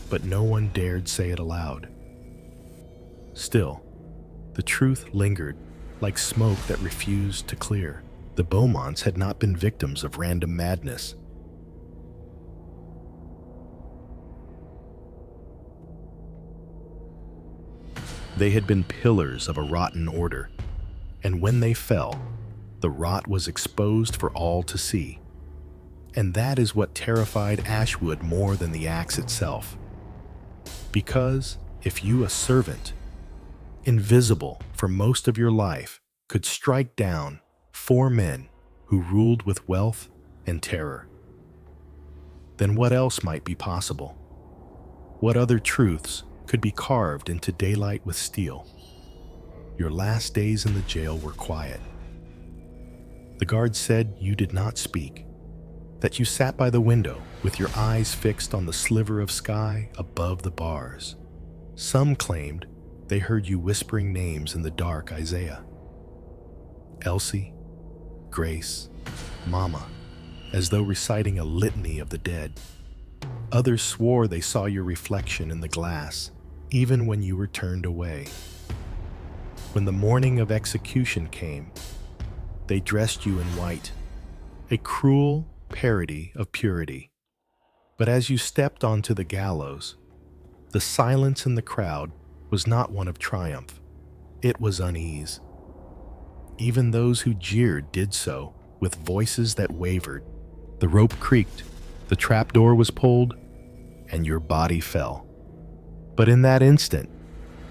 but no one dared say it aloud. Still, the truth lingered like smoke that refused to clear. The Beaumonts had not been victims of random madness. They had been pillars of a rotten order, and when they fell, the rot was exposed for all to see. And that is what terrified Ashwood more than the axe itself. Because if you, a servant, invisible for most of your life, could strike down 4 men who ruled with wealth and terror, then what else might be possible? What other truths could be carved into daylight with steel? Your last days in the jail were quiet. The guard said you did not speak, that you sat by the window with your eyes fixed on the sliver of sky above the bars. Some claimed they heard you whispering names in the dark Isaiah. Elsie, Grace, Mama, as though reciting a litany of the dead. Others swore they saw your reflection in the glass, even when you were turned away. When the morning of execution came, they dressed you in white, a cruel parody of purity. But as you stepped onto the gallows, the silence in the crowd was not one of triumph. It was unease. Even those who jeered did so with voices that wavered. The rope creaked, the trapdoor was pulled, and your body fell. But in that instant,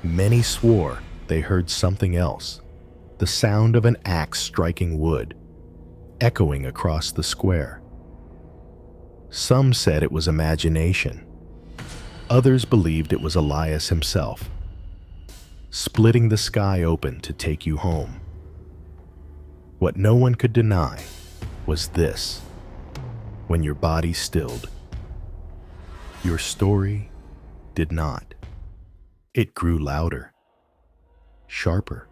many swore they heard something else, the sound of an axe striking wood, echoing across the square. Some said it was imagination. Others believed it was Elias himself, splitting the sky open to take you home. What no one could deny was this: when your body stilled, your story did not. It grew louder, sharper,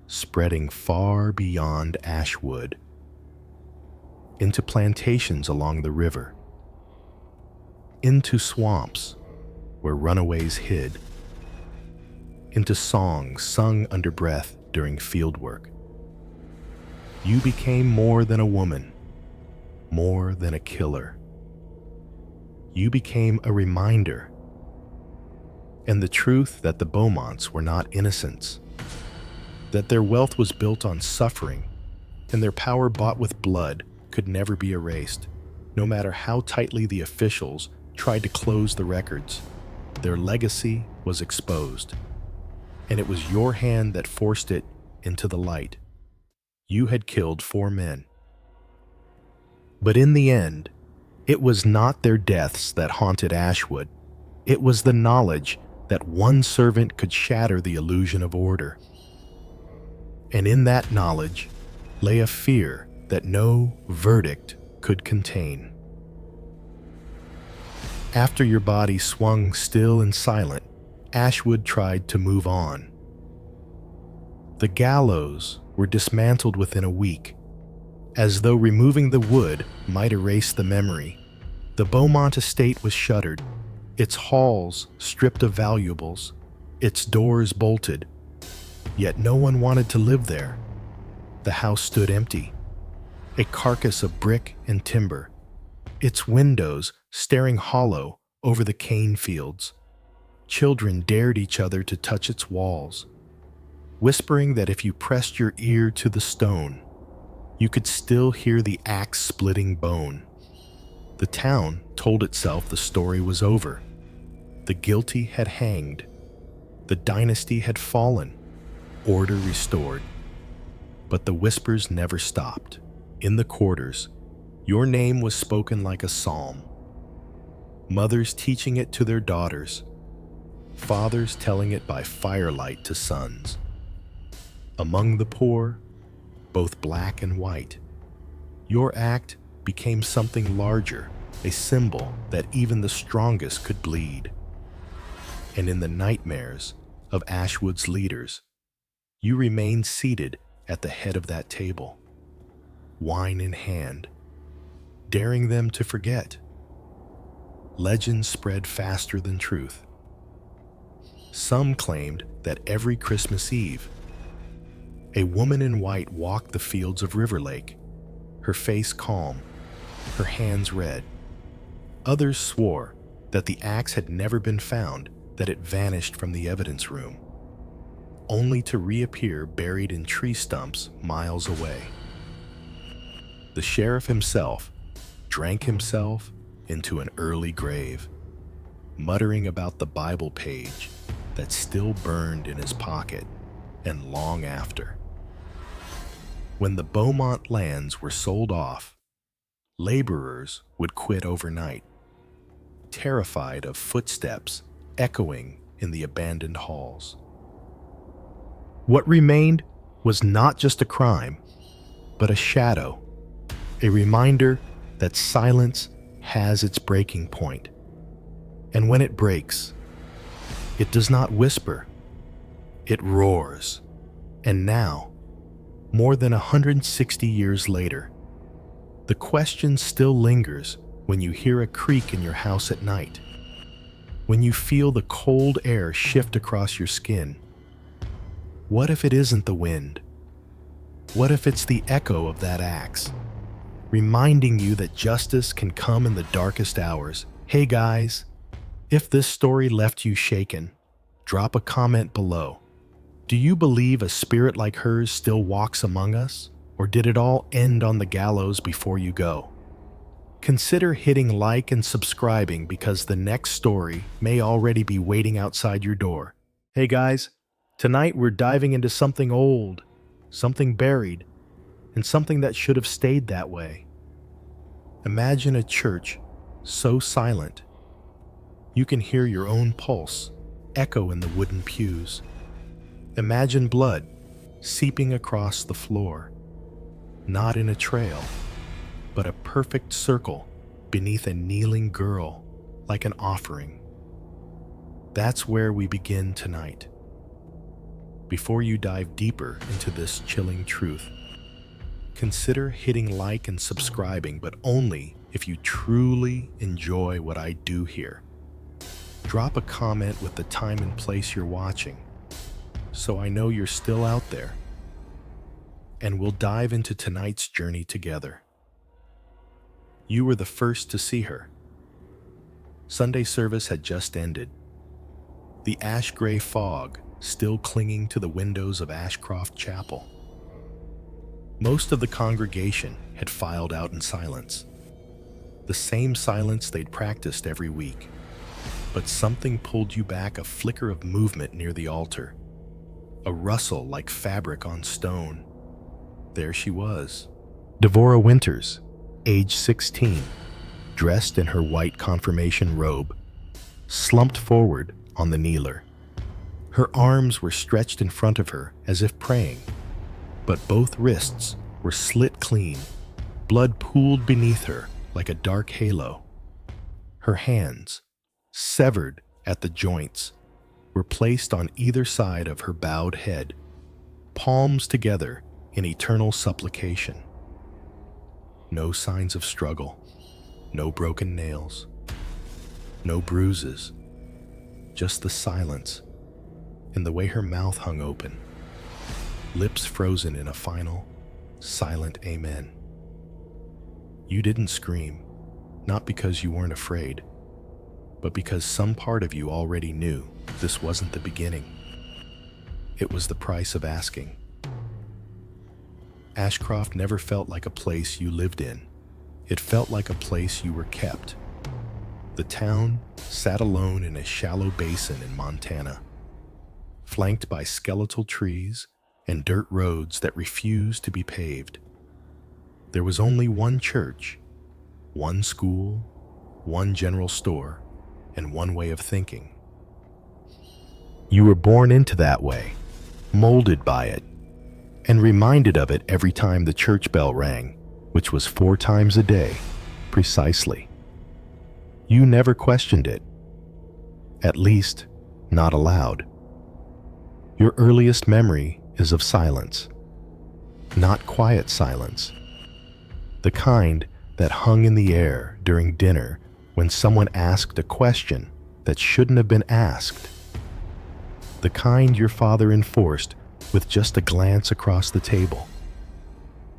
spreading far beyond Ashwood. into plantations along the river, into swamps where runaways hid, into songs sung under breath during fieldwork. You became more than a woman, more than a killer. You became a reminder, and the truth that the Beaumonts were not innocents, that their wealth was built on suffering, and their power bought with blood could never be erased, no matter how tightly the officials tried to close the records. Their legacy was exposed, and it was your hand that forced it into the light. You had killed 4 men. But in the end, it was not their deaths that haunted Ashwood. It was the knowledge that one servant could shatter the illusion of order. And in that knowledge lay a fear that no verdict could contain. After your body swung still and silent, Ashwood tried to move on. The gallows were dismantled within a week. As though removing the wood might erase the memory, the Beaumont estate was shuttered, its halls stripped of valuables, its doors bolted. Yet no one wanted to live there. The house stood empty, a carcass of brick and timber, its windows staring hollow over the cane fields. Children dared each other to touch its walls, whispering that if you pressed your ear to the stone, you could still hear the axe-splitting bone. The town told itself the story was over. The guilty had hanged. The dynasty had fallen. Order restored. But the whispers never stopped. In the quarters, your name was spoken like a psalm. Mothers teaching it to their daughters. Fathers telling it by firelight to sons. Among the poor, both black and white, your act became something larger, a symbol that even the strongest could bleed. And in the nightmares of Ashwood's leaders, you remained seated at the head of that table, wine in hand, daring them to forget. Legends spread faster than truth. Some claimed that every Christmas Eve, a woman in white walked the fields of Riverlake, her face calm, her hands red. Others swore that the axe had never been found, that it vanished from the evidence room, only to reappear buried in tree stumps miles away. The sheriff himself drank himself into an early grave, muttering about the Bible page that still burned in his pocket and long after. When the Beaumont lands were sold off, laborers would quit overnight, terrified of footsteps echoing in the abandoned halls. What remained was not just a crime, but a shadow, a reminder that silence has its breaking point. And when it breaks, it does not whisper, it roars. And now, more than 160 years later, the question still lingers when you hear a creak in your house at night, when you feel the cold air shift across your skin. What if it isn't the wind? What if it's the echo of that axe, reminding you that justice can come in the darkest hours? Hey guys, if this story left you shaken, drop a comment below. Do you believe a spirit like hers still walks among us? Or did it all end on the gallows before you go? Consider hitting like and subscribing, because the next story may already be waiting outside your door. Hey guys, tonight we're diving into something old, something buried, and something that should have stayed that way. Imagine a church so silent you can hear your own pulse echo in the wooden pews. Imagine blood seeping across the floor, not in a trail, but a perfect circle beneath a kneeling girl, like an offering. That's where we begin tonight. Before you dive deeper into this chilling truth, consider hitting like and subscribing, but only if you truly enjoy what I do here. Drop a comment with the time and place you're watching, so I know you're still out there. And we'll dive into tonight's journey together. You were the first to see her. Sunday service had just ended. The ash-gray fog still clinging to the windows of Ashcroft Chapel. Most of the congregation had filed out in silence. The same silence they'd practiced every week. But something pulled you back, a flicker of movement near the altar. A rustle like fabric on stone. There she was. Devora Winters, age 16, dressed in her white confirmation robe, slumped forward on the kneeler. Her arms were stretched in front of her as if praying, but both wrists were slit clean. Blood pooled beneath her like a dark halo. Her hands, severed at the joints, were placed on either side of her bowed head, palms together in eternal supplication. No signs of struggle, no broken nails, no bruises, just the silence and the way her mouth hung open, lips frozen in a final, silent amen. You didn't scream, not because you weren't afraid, but because some part of you already knew this wasn't the beginning. It was the price of asking. Ashcroft never felt like a place you lived in. It felt like a place you were kept. The town sat alone in a shallow basin in Montana, flanked by skeletal trees and dirt roads that refused to be paved. There was only one church, one school, one general store, and one way of thinking. You were born into that way, molded by it, and reminded of it every time the church bell rang, which was 4 times a day, precisely. You never questioned it. At least, not aloud. Your earliest memory is of silence. Not quiet silence. The kind that hung in the air during dinner when someone asked a question that shouldn't have been asked. The kind your father enforced with just a glance across the table.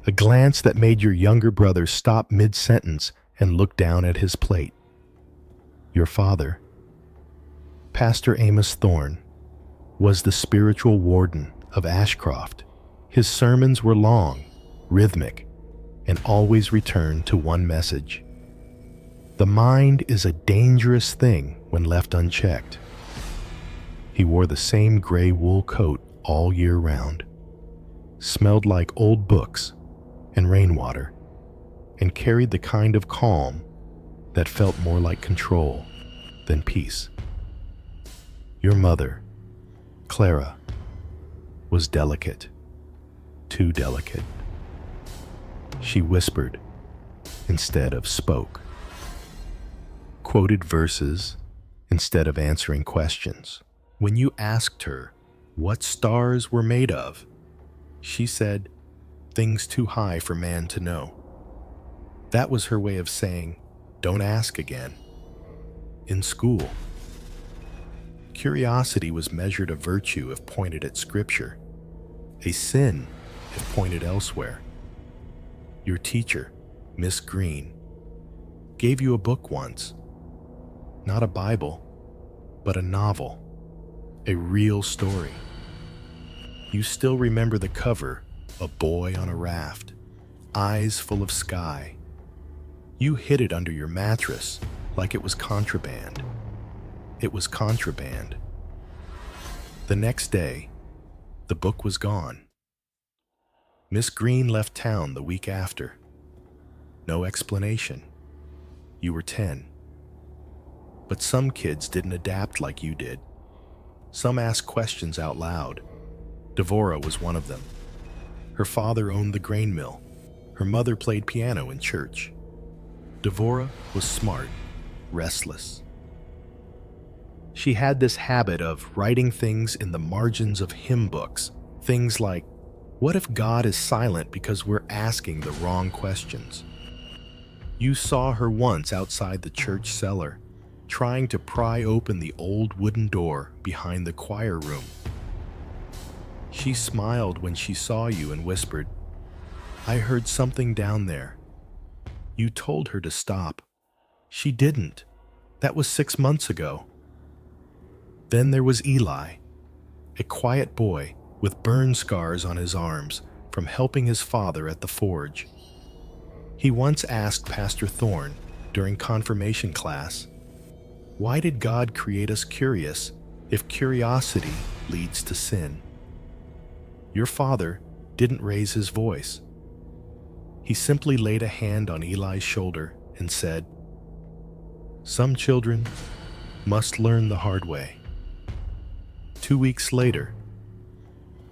A glance that made your younger brother stop mid-sentence and look down at his plate. Your father, Pastor Amos Thorne, was the spiritual warden of Ashcroft. His sermons were long, rhythmic, and always returned to one message. The mind is a dangerous thing when left unchecked. He wore the same gray wool coat all year round, smelled like old books and rainwater, and carried the kind of calm that felt more like control than peace. Your mother, Clara, was delicate, too delicate. She whispered instead of spoke, quoted verses instead of answering questions. When you asked her what stars were made of, she said, "Things too high for man to know." That was her way of saying, "Don't ask again." In school, curiosity was measured a virtue if pointed at Scripture, a sin if pointed elsewhere. Your teacher, Miss Green, gave you a book once. Not a Bible, but a novel, a real story. You still remember the cover, a boy on a raft, eyes full of sky. You hid it under your mattress like it was contraband. It was contraband. The next day, the book was gone. Miss Green left town the week after. No explanation. You were 10. But some kids didn't adapt like you did. Some asked questions out loud. Devora was one of them. Her father owned the grain mill. Her mother played piano in church. Devora was smart, restless. She had this habit of writing things in the margins of hymn books, things like, What if God is silent because we're asking the wrong questions? You saw her once outside the church cellar, trying to pry open the old wooden door behind the choir room. She smiled when she saw you and whispered, "I heard something down there." You told her to stop. She didn't. That was 6 months ago. Then there was Eli, a quiet boy with burn scars on his arms from helping his father at the forge. He once asked Pastor Thorne during confirmation class, "Why did God create us curious if curiosity leads to sin?" Your father didn't raise his voice. He simply laid a hand on Eli's shoulder and said, "Some children must learn the hard way." 2 weeks later,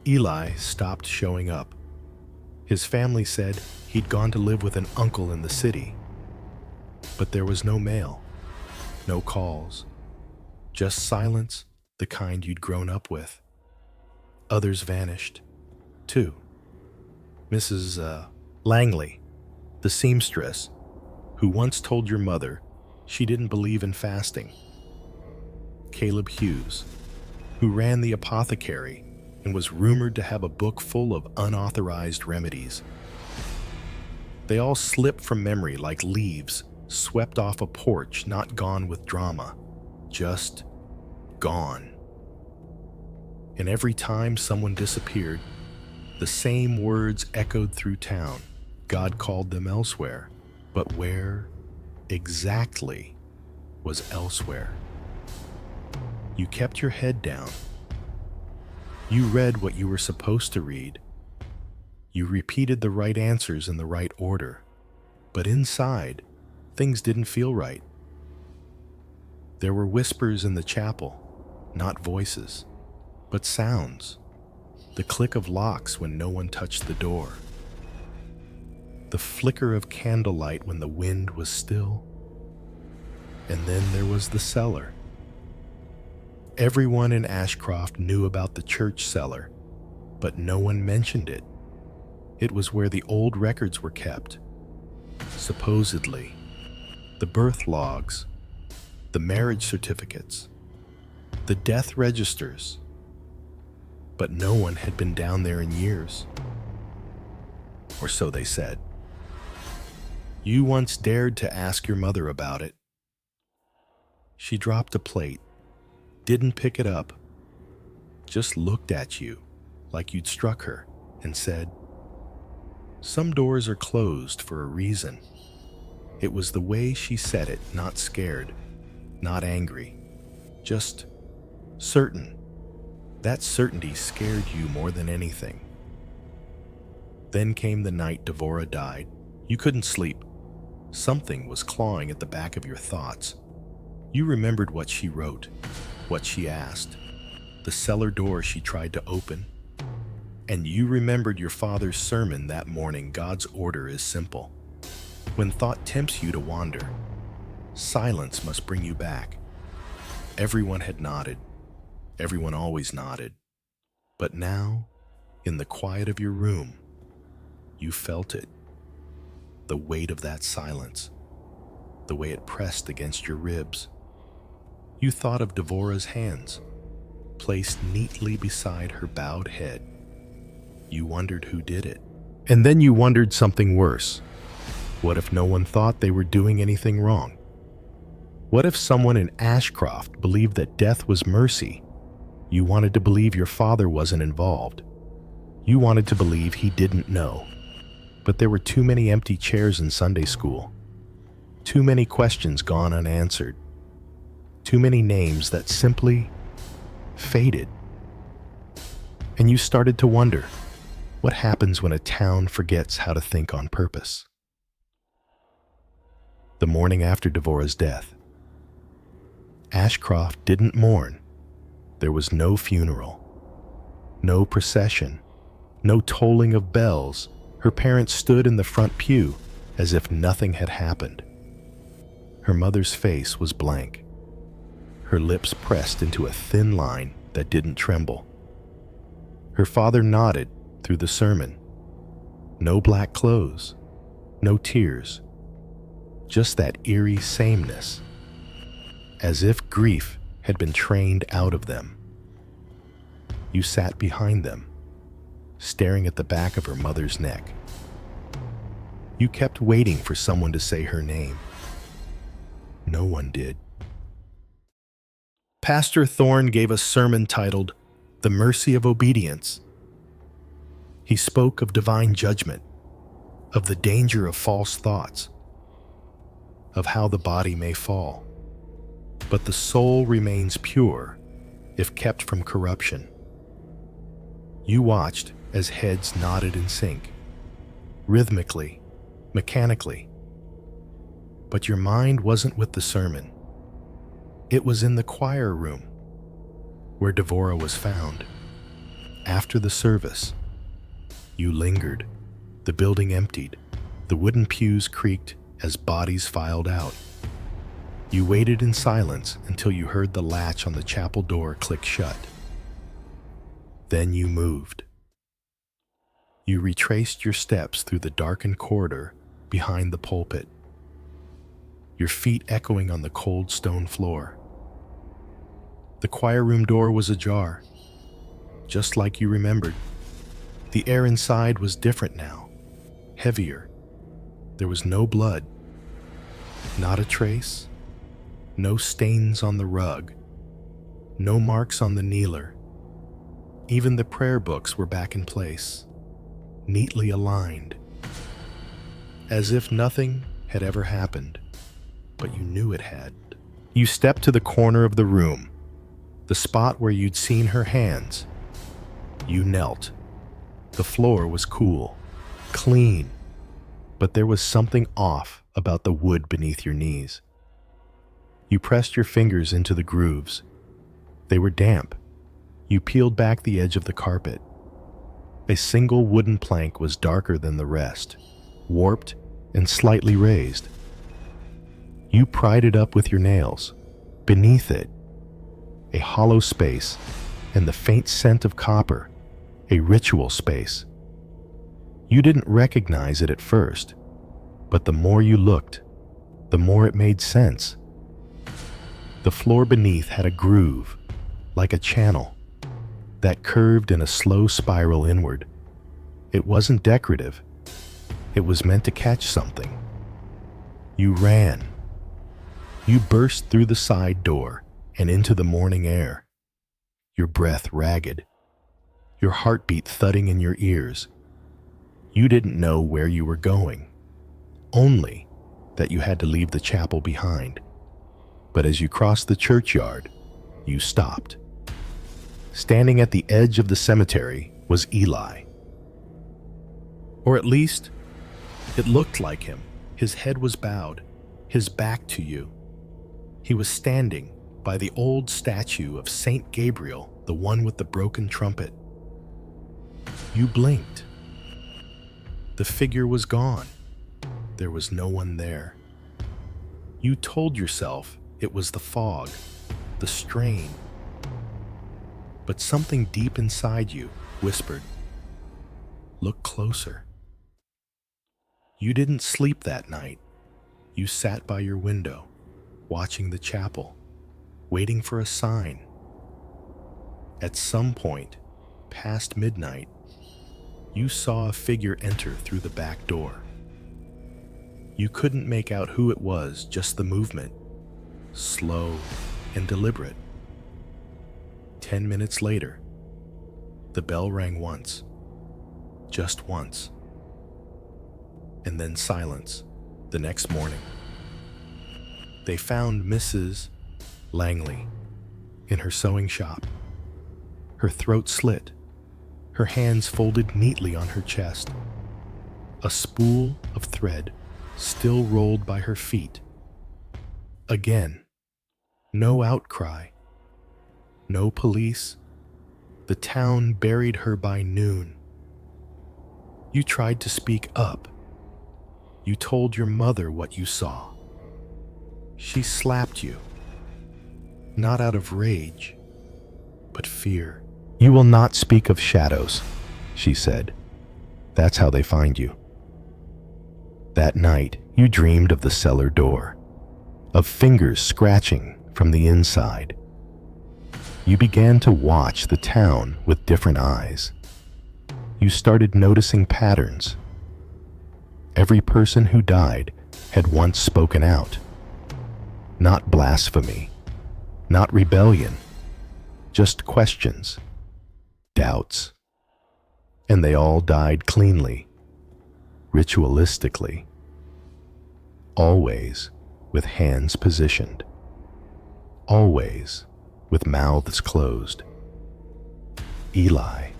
Eli stopped showing up. His family said he'd gone to live with an uncle in the city. But there was no mail, no calls, just silence, the kind you'd grown up with. Others vanished, too. Mrs. Langley, the seamstress, who once told your mother she didn't believe in fasting. Caleb Hughes, who ran the apothecary and was rumored to have a book full of unauthorized remedies. They all slipped from memory like leaves swept off a porch, not gone with drama, just gone. And every time someone disappeared, the same words echoed through town. God called them elsewhere, but where exactly was elsewhere? You kept your head down. You read what you were supposed to read. You repeated the right answers in the right order. But inside, things didn't feel right. There were whispers in the chapel, not voices, but sounds. The click of locks when no one touched the door. The flicker of candlelight when the wind was still. And then there was the cellar. Everyone in Ashcroft knew about the church cellar, but no one mentioned it. It was where the old records were kept. Supposedly, the birth logs, the marriage certificates, the death registers. But no one had been down there in years. Or so they said. You once dared to ask your mother about it. She dropped a plate, didn't pick it up, just looked at you like you'd struck her and said, "Some doors are closed for a reason." It was the way she said it, not scared, not angry, just certain. That certainty scared you more than anything. Then came the night Devorah died. You couldn't sleep. Something was clawing at the back of your thoughts. You remembered what she wrote, what she asked, the cellar door she tried to open. And you remembered your father's sermon that morning. God's order is simple. When thought tempts you to wander, silence must bring you back. Everyone had nodded. Everyone always nodded. But now, in the quiet of your room, you felt it. The weight of that silence, the way it pressed against your ribs. You thought of Devorah's hands, placed neatly beside her bowed head. You wondered who did it. And then you wondered something worse. What if no one thought they were doing anything wrong? What if someone in Ashcroft believed that death was mercy? You wanted to believe your father wasn't involved. You wanted to believe he didn't know. But there were too many empty chairs in Sunday school. Too many questions gone unanswered. Too many names that simply faded. And you started to wonder, what happens when a town forgets how to think on purpose? The morning after Devorah's death, Ashcroft didn't mourn. There was no funeral, no procession, no tolling of bells. Her parents stood in the front pew as if nothing had happened. Her mother's face was blank, her lips pressed into a thin line that didn't tremble. Her father nodded through the sermon. No black clothes, no tears, just that eerie sameness, as if grief had been trained out of them. You sat behind them, staring at the back of her mother's neck. You kept waiting for someone to say her name. No one did. Pastor Thorne gave a sermon titled, "The Mercy of Obedience." He spoke of divine judgment, of the danger of false thoughts, of how the body may fall, but the soul remains pure if kept from corruption. You watched as heads nodded in sync, rhythmically, mechanically. But your mind wasn't with the sermon. It was in the choir room, where Devorah was found. After the service, you lingered. The building emptied. The wooden pews creaked as bodies filed out. You waited in silence until you heard the latch on the chapel door click shut. Then you moved. You retraced your steps through the darkened corridor behind the pulpit, your feet echoing on the cold stone floor. The choir room door was ajar, just like you remembered. The air inside was different now, heavier. There was no blood, not a trace, no stains on the rug, no marks on the kneeler. Even the prayer books were back in place, neatly aligned, as if nothing had ever happened, but you knew it had. You stepped to the corner of the room, the spot where you'd seen her hands. You knelt. The floor was cool, clean, but there was something off about the wood beneath your knees. You pressed your fingers into the grooves. They were damp. You peeled back the edge of the carpet. A single wooden plank was darker than the rest, warped and slightly raised. You pried it up with your nails. Beneath it, a hollow space and the faint scent of copper, a ritual space. You didn't recognize it at first, but the more you looked, the more it made sense. The floor beneath had a groove, like a channel, that curved in a slow spiral inward. It wasn't decorative. It was meant to catch something. You ran. You burst through the side door and into the morning air, your breath ragged, your heartbeat thudding in your ears. You didn't know where you were going, only that you had to leave the chapel behind. But as you crossed the churchyard, you stopped. Standing at the edge of the cemetery was Eli. Or at least, it looked like him. His head was bowed, his back to you. He was standing by the old statue of Saint Gabriel, the one with the broken trumpet. You blinked. The figure was gone. There was no one there. You told yourself it was the fog, the strain. But something deep inside you whispered, "Look closer." You didn't sleep that night. You sat by your window, watching the chapel, waiting for a sign. At some point, past midnight, you saw a figure enter through the back door. You couldn't make out who it was, just the movement, slow and deliberate. 10 minutes later, the bell rang once, just once, and then silence the next morning. They found Mrs. Langley in her sewing shop, her throat slit, her hands folded neatly on her chest, a spool of thread still rolled by her feet. Again, no outcry, no police. The town buried her by noon. You tried to speak up. You told your mother what you saw. She slapped you, not out of rage, but fear. "You will not speak of shadows," she said. "That's how they find you." That night, you dreamed of the cellar door, of fingers scratching from the inside. You began to watch the town with different eyes. You started noticing patterns. Every person who died had once spoken out. Not blasphemy, not rebellion, just questions, doubts. And they all died cleanly, ritualistically, always with hands positioned, always with mouths closed. Eli,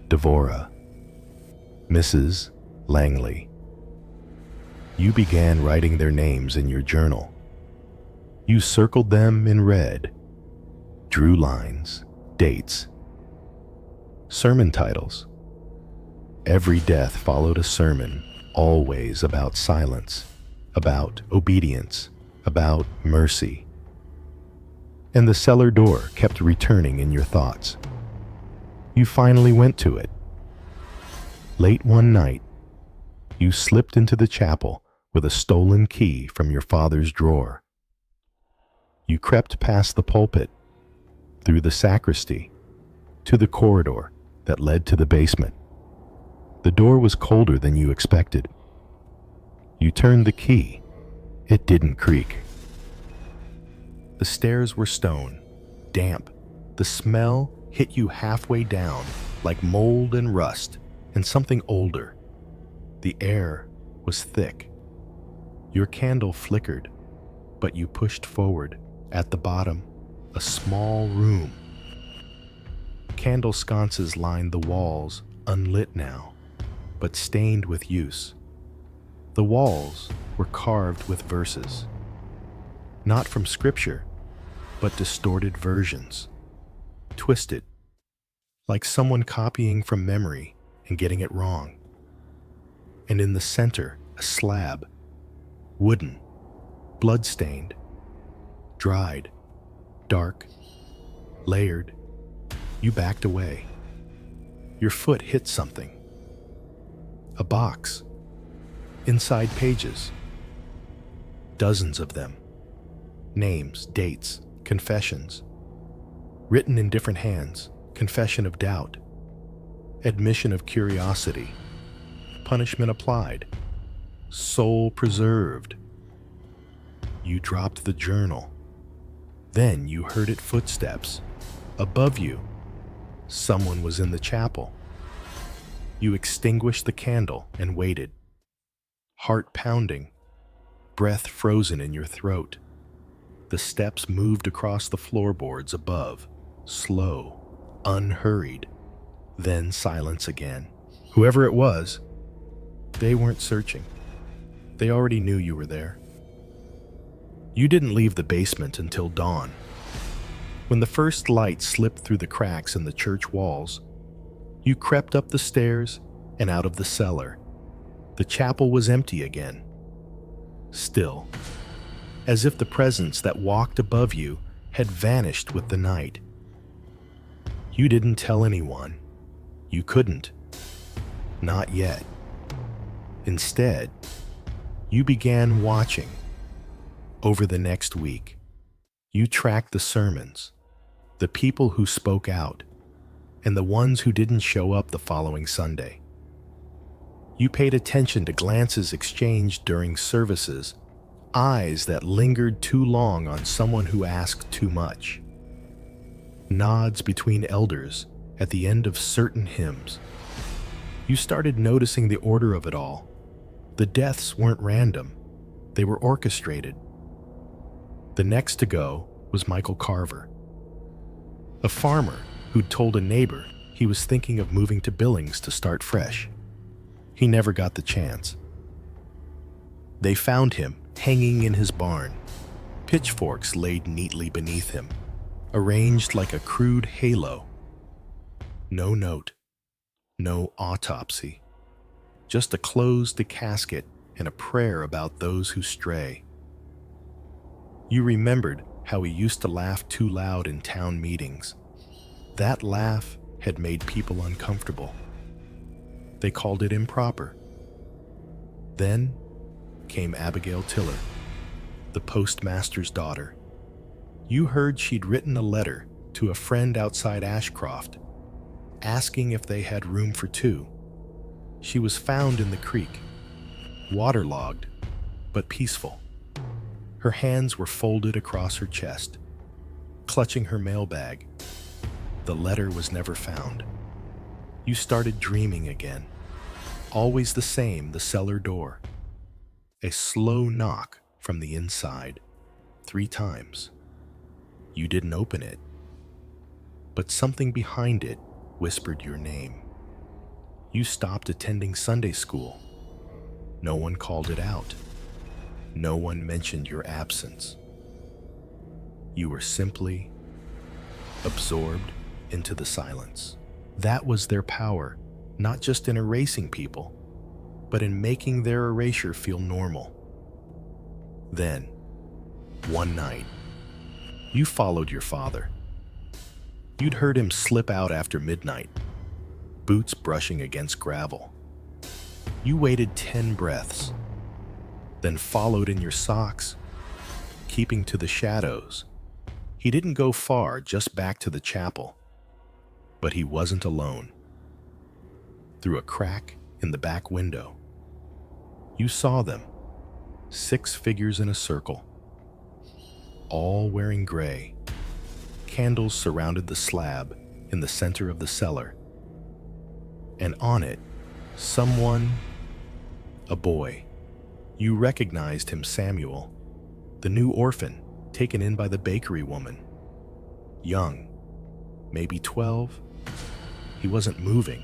Devora, Mrs. Langley. You began writing their names in your journal. You circled them in red, drew lines, dates, sermon titles. Every death followed a sermon, always about silence, about obedience, about mercy. And the cellar door kept returning in your thoughts. You finally went to it. Late one night, you slipped into the chapel with a stolen key from your father's drawer. You crept past the pulpit, through the sacristy, to the corridor that led to the basement. The door was colder than you expected. You turned the key. It didn't creak. The stairs were stone, damp. The smell hit you halfway down, like mold and rust and something older. The air was thick. Your candle flickered, but you pushed forward. At the bottom, a small room. Candle sconces lined the walls, unlit now, but stained with use. The walls were carved with verses, not from scripture, but distorted versions, twisted, like someone copying from memory and getting it wrong. And in the center, a slab, wooden, blood-stained, dried, dark, layered. You backed away. Your foot hit something. A box. Inside pages. Dozens of them. Names, dates, confessions. Written in different hands. Confession of doubt. Admission of curiosity. Punishment applied. Soul preserved. You dropped the journal. Then you heard it footsteps. Above you, someone was in the chapel. You extinguished the candle and waited. Heart pounding, breath frozen in your throat. The steps moved across the floorboards above, slow, unhurried. Then silence again. Whoever it was, they weren't searching. They already knew you were there. You didn't leave the basement until dawn. When the first light slipped through the cracks in the church walls, you crept up the stairs and out of the cellar. The chapel was empty again. Still, as if the presence that walked above you had vanished with the night. You didn't tell anyone. You couldn't. Not yet. Instead, you began watching. Over the next week, you tracked the sermons, the people who spoke out, and the ones who didn't show up the following Sunday. You paid attention to glances exchanged during services, eyes that lingered too long on someone who asked too much, nods between elders at the end of certain hymns. You started noticing the order of it all. The deaths weren't random, they were orchestrated. The next to go was Michael Carver, a farmer who'd told a neighbor he was thinking of moving to Billings to start fresh. He never got the chance. They found him hanging in his barn, pitchforks laid neatly beneath him, arranged like a crude halo. No note, no autopsy, just a closed casket and a prayer about those who stray. You remembered how he used to laugh too loud in town meetings. That laugh had made people uncomfortable. They called it improper. Then came Abigail Tiller, the postmaster's daughter. You heard she'd written a letter to a friend outside Ashcroft, asking if they had room for two. She was found in the creek, waterlogged, but peaceful. Her hands were folded across her chest, clutching her mailbag. The letter was never found. You started dreaming again. Always the same, the cellar door. A slow knock from the inside, 3 times. You didn't open it, but something behind it whispered your name. You stopped attending Sunday school. No one called it out. No one mentioned your absence. You were simply absorbed into the silence. That was their power, not just in erasing people, but in making their erasure feel normal. Then, one night, you followed your father. You'd heard him slip out after midnight, boots brushing against gravel. You waited 10 breaths, then followed in your socks, keeping to the shadows. He didn't go far, just back to the chapel. But he wasn't alone. Through a crack in the back window, you saw them, 6 figures in a circle, all wearing gray. Candles surrounded the slab in the center of the cellar, and on it, someone, a boy. You recognized him, Samuel, the new orphan taken in by the bakery woman. Young, maybe 12. He wasn't moving,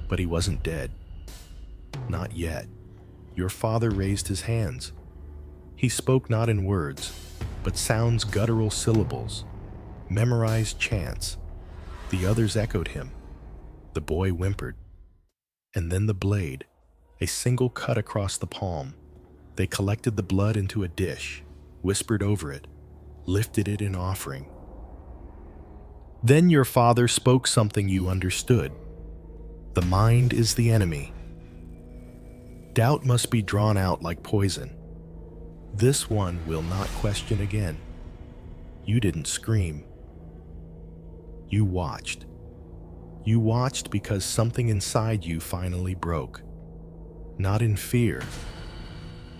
but he wasn't dead. Not yet. Your father raised his hands. He spoke not in words, but sounds, guttural syllables, memorized chants. The others echoed him. The boy whimpered. And then the blade, a single cut across the palm. They collected the blood into a dish, whispered over it, lifted it in offering. Then your father spoke something you understood. The mind is the enemy. Doubt must be drawn out like poison. This one will not question again. You didn't scream. You watched. You watched because something inside you finally broke. Not in fear,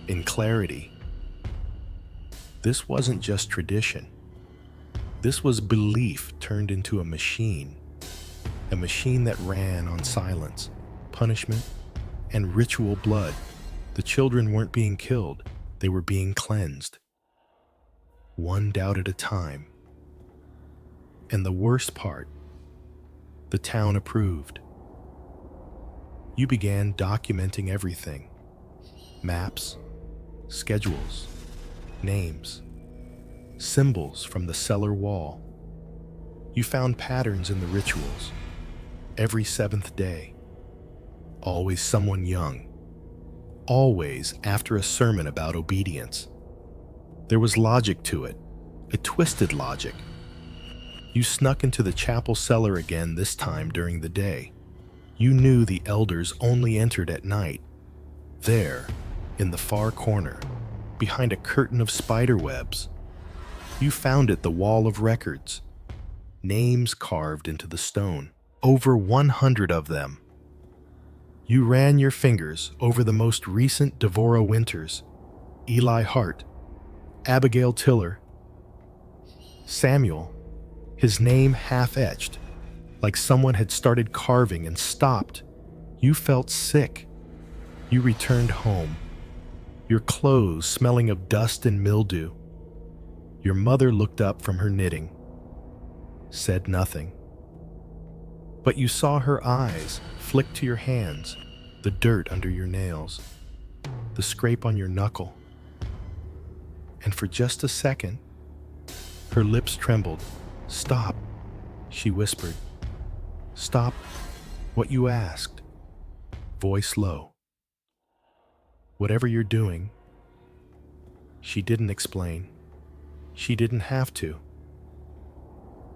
in clarity. This wasn't just tradition. This was belief turned into a machine that ran on silence, punishment, and ritual blood. The children weren't being killed, they were being cleansed. One doubt at a time. And the worst part, the town approved. You began documenting everything. Maps, schedules, names, symbols from the cellar wall. You found patterns in the rituals. Every 7th day. Always someone young. Always after a sermon about obedience. There was logic to it, a twisted logic. You snuck into the chapel cellar again, this time during the day. You knew the elders only entered at night. There, in the far corner, behind a curtain of spider webs, you found it, the wall of records. Names carved into the stone. Over 100 of them. You ran your fingers over the most recent Devorah Winters, Eli Hart, Abigail Tiller, Samuel, his name half-etched, like someone had started carving and stopped. You felt sick. You returned home, your clothes smelling of dust and mildew. Your mother looked up from her knitting, said nothing. But you saw her eyes flick to your hands, the dirt under your nails, the scrape on your knuckle. And for just a second, her lips trembled. "Stop," she whispered. "Stop what you asked." Voice low. "Whatever you're doing." She didn't explain. She didn't have to.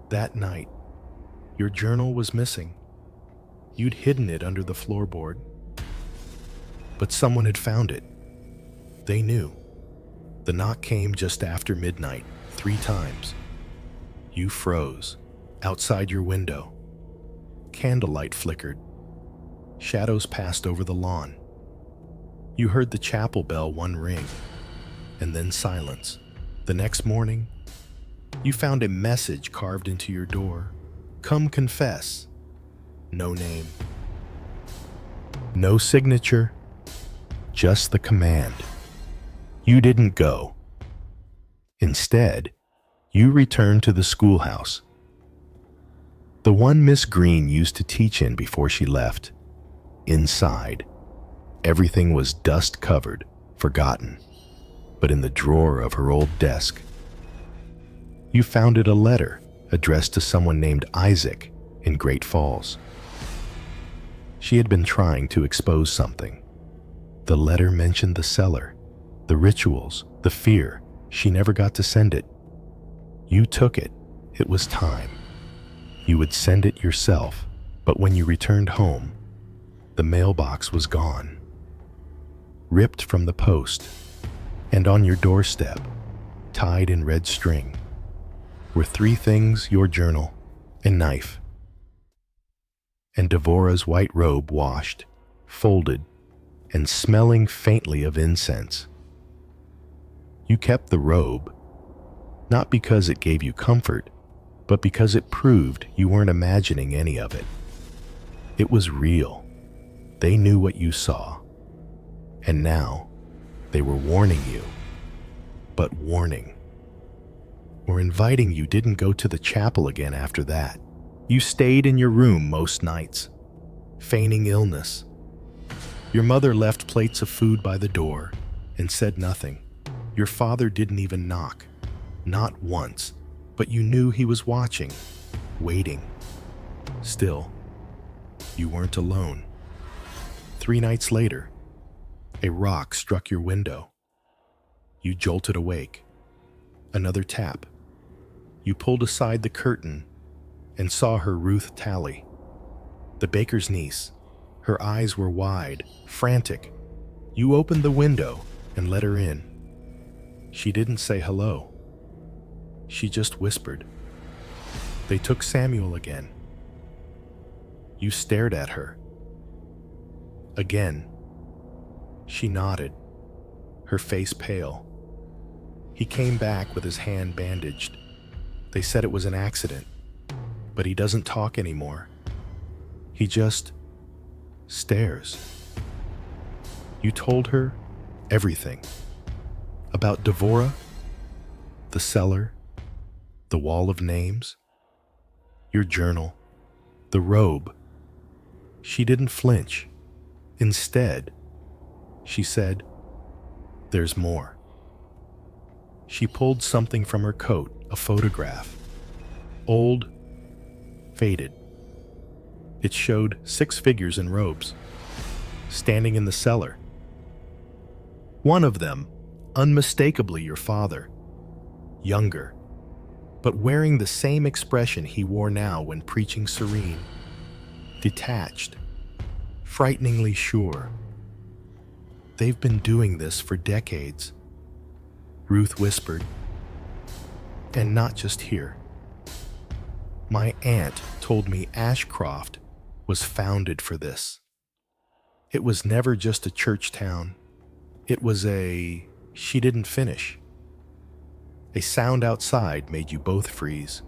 That night, your journal was missing. You'd hidden it under the floorboard. But someone had found it. They knew. The knock came just after midnight, 3 times. You froze, outside your window. Candlelight flickered. Shadows passed over the lawn. You heard the chapel bell 1 ring, and then silence. The next morning, you found a message carved into your door. Come confess. No name. No signature. Just the command. You didn't go. Instead, you returned to the schoolhouse. The one Miss Green used to teach in before she left. Inside, everything was dust-covered, forgotten. But in the drawer of her old desk, you found a letter addressed to someone named Isaac in Great Falls. She had been trying to expose something. The letter mentioned the cellar, the rituals, the fear. She never got to send it. You took it. It was time. You would send it yourself, but when you returned home, the mailbox was gone. Ripped from the post, and on your doorstep, tied in red string, were 3 things: your journal, a knife, and Devora's white robe washed, folded, and smelling faintly of incense. You kept the robe, not because it gave you comfort, but because it proved you weren't imagining any of it. It was real. They knew what you saw. And now, they were warning you. But warning. Or inviting you didn't go to the chapel again after that. You stayed in your room most nights, feigning illness. Your mother left plates of food by the door and said nothing. Your father didn't even knock. Not once, but you knew he was watching, waiting. Still, you weren't alone. 3 nights later, a rock struck your window. You jolted awake. Another tap. You pulled aside the curtain and saw her, Ruth Talley, the baker's niece. Her eyes were wide, frantic. You opened the window and let her in. She didn't say hello. She just whispered. They took Samuel again. You stared at her. Again. She nodded, her face pale. He came back with his hand bandaged. They said it was an accident, but he doesn't talk anymore. He just stares. You told her everything. About Devora, the cellar, the wall of names, your journal, the robe. She didn't flinch. Instead, she said, "There's more." She pulled something from her coat, a photograph. Old, faded. It showed 6 figures in robes, standing in the cellar. One of them, unmistakably your father, younger, but wearing the same expression he wore now when preaching serene, detached, frighteningly sure. They've been doing this for decades, Ruth whispered. And not just here. My aunt told me Ashcroft was founded for this. It was never just a church town. It was She didn't finish. A sound outside made you both freeze.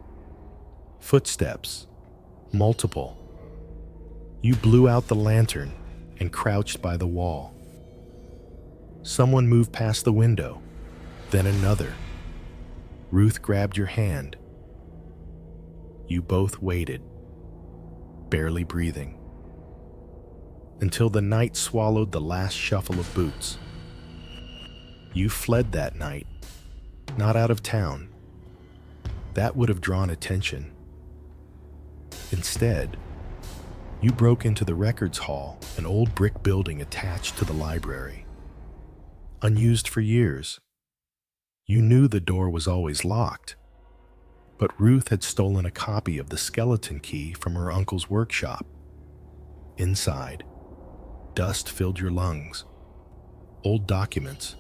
Footsteps. Multiple. You blew out the lantern and crouched by the wall. Someone moved past the window, then another. Ruth grabbed your hand. You both waited, barely breathing, until the night swallowed the last shuffle of boots. You fled that night, not out of town. That would have drawn attention. Instead, you broke into the records hall, an old brick building attached to the library. Unused for years. You knew the door was always locked, but Ruth had stolen a copy of the skeleton key from her uncle's workshop. Inside, dust filled your lungs. Old documents,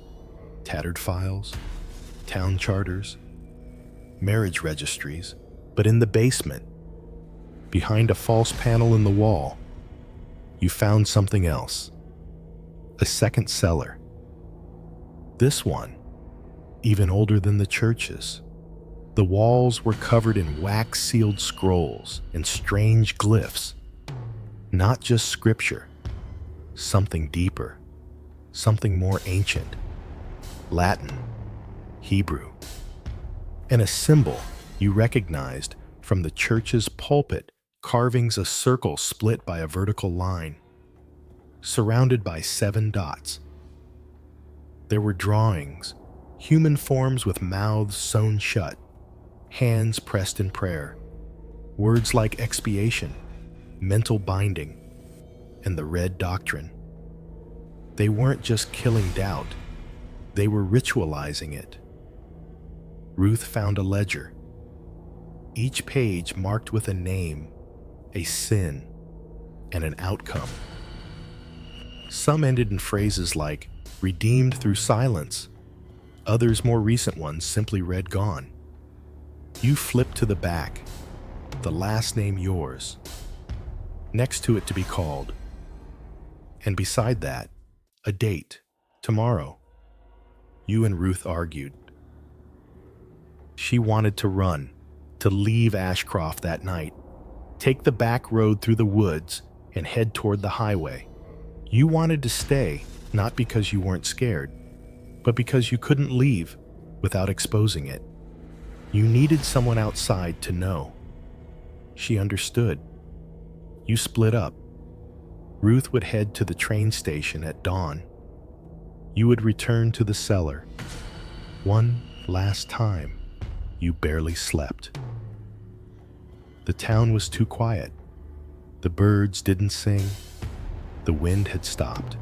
tattered files, town charters, marriage registries. But in the basement, behind a false panel in the wall, you found something else. A second cellar. This one, even older than the churches. The walls were covered in wax-sealed scrolls and strange glyphs. Not just scripture, something deeper, something more ancient. Latin, Hebrew, and a symbol you recognized from the church's pulpit, carvings a circle split by a vertical line, surrounded by 7 dots. There were drawings, human forms with mouths sewn shut, hands pressed in prayer, words like expiation, mental binding, and the red doctrine. They weren't just killing doubt, they were ritualizing it. Ruth found a ledger, each page marked with a name, a sin, and an outcome. Some ended in phrases like, redeemed through silence. Others, more recent ones, simply read gone. You flipped to the back, the last name yours, next to it to be called. And beside that, a date, tomorrow. You and Ruth argued. She wanted to run, to leave Ashcroft that night, take the back road through the woods and head toward the highway. You wanted to stay, not because you weren't scared, but because you couldn't leave without exposing it. You needed someone outside to know. She understood. You split up. Ruth would head to the train station at dawn. You would return to the cellar. One last time, you barely slept. The town was too quiet. The birds didn't sing. The wind had stopped.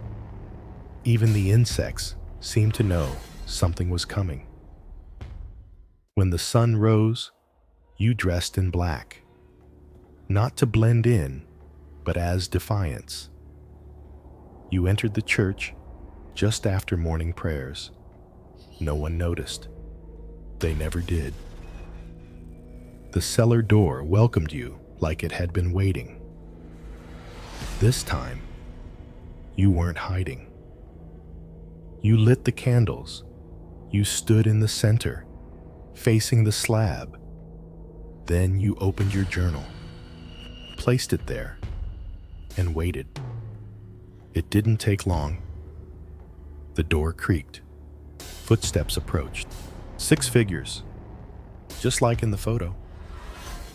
Even the insects seemed to know something was coming. When the sun rose, you dressed in black. Not to blend in, but as defiance. You entered the church just after morning prayers. No one noticed. They never did. The cellar door welcomed you like it had been waiting. This time, you weren't hiding. You lit the candles. You stood in the center, facing the slab. Then you opened your journal, placed it there, and waited. It didn't take long. The door creaked. Footsteps approached. 6 figures, just like in the photo.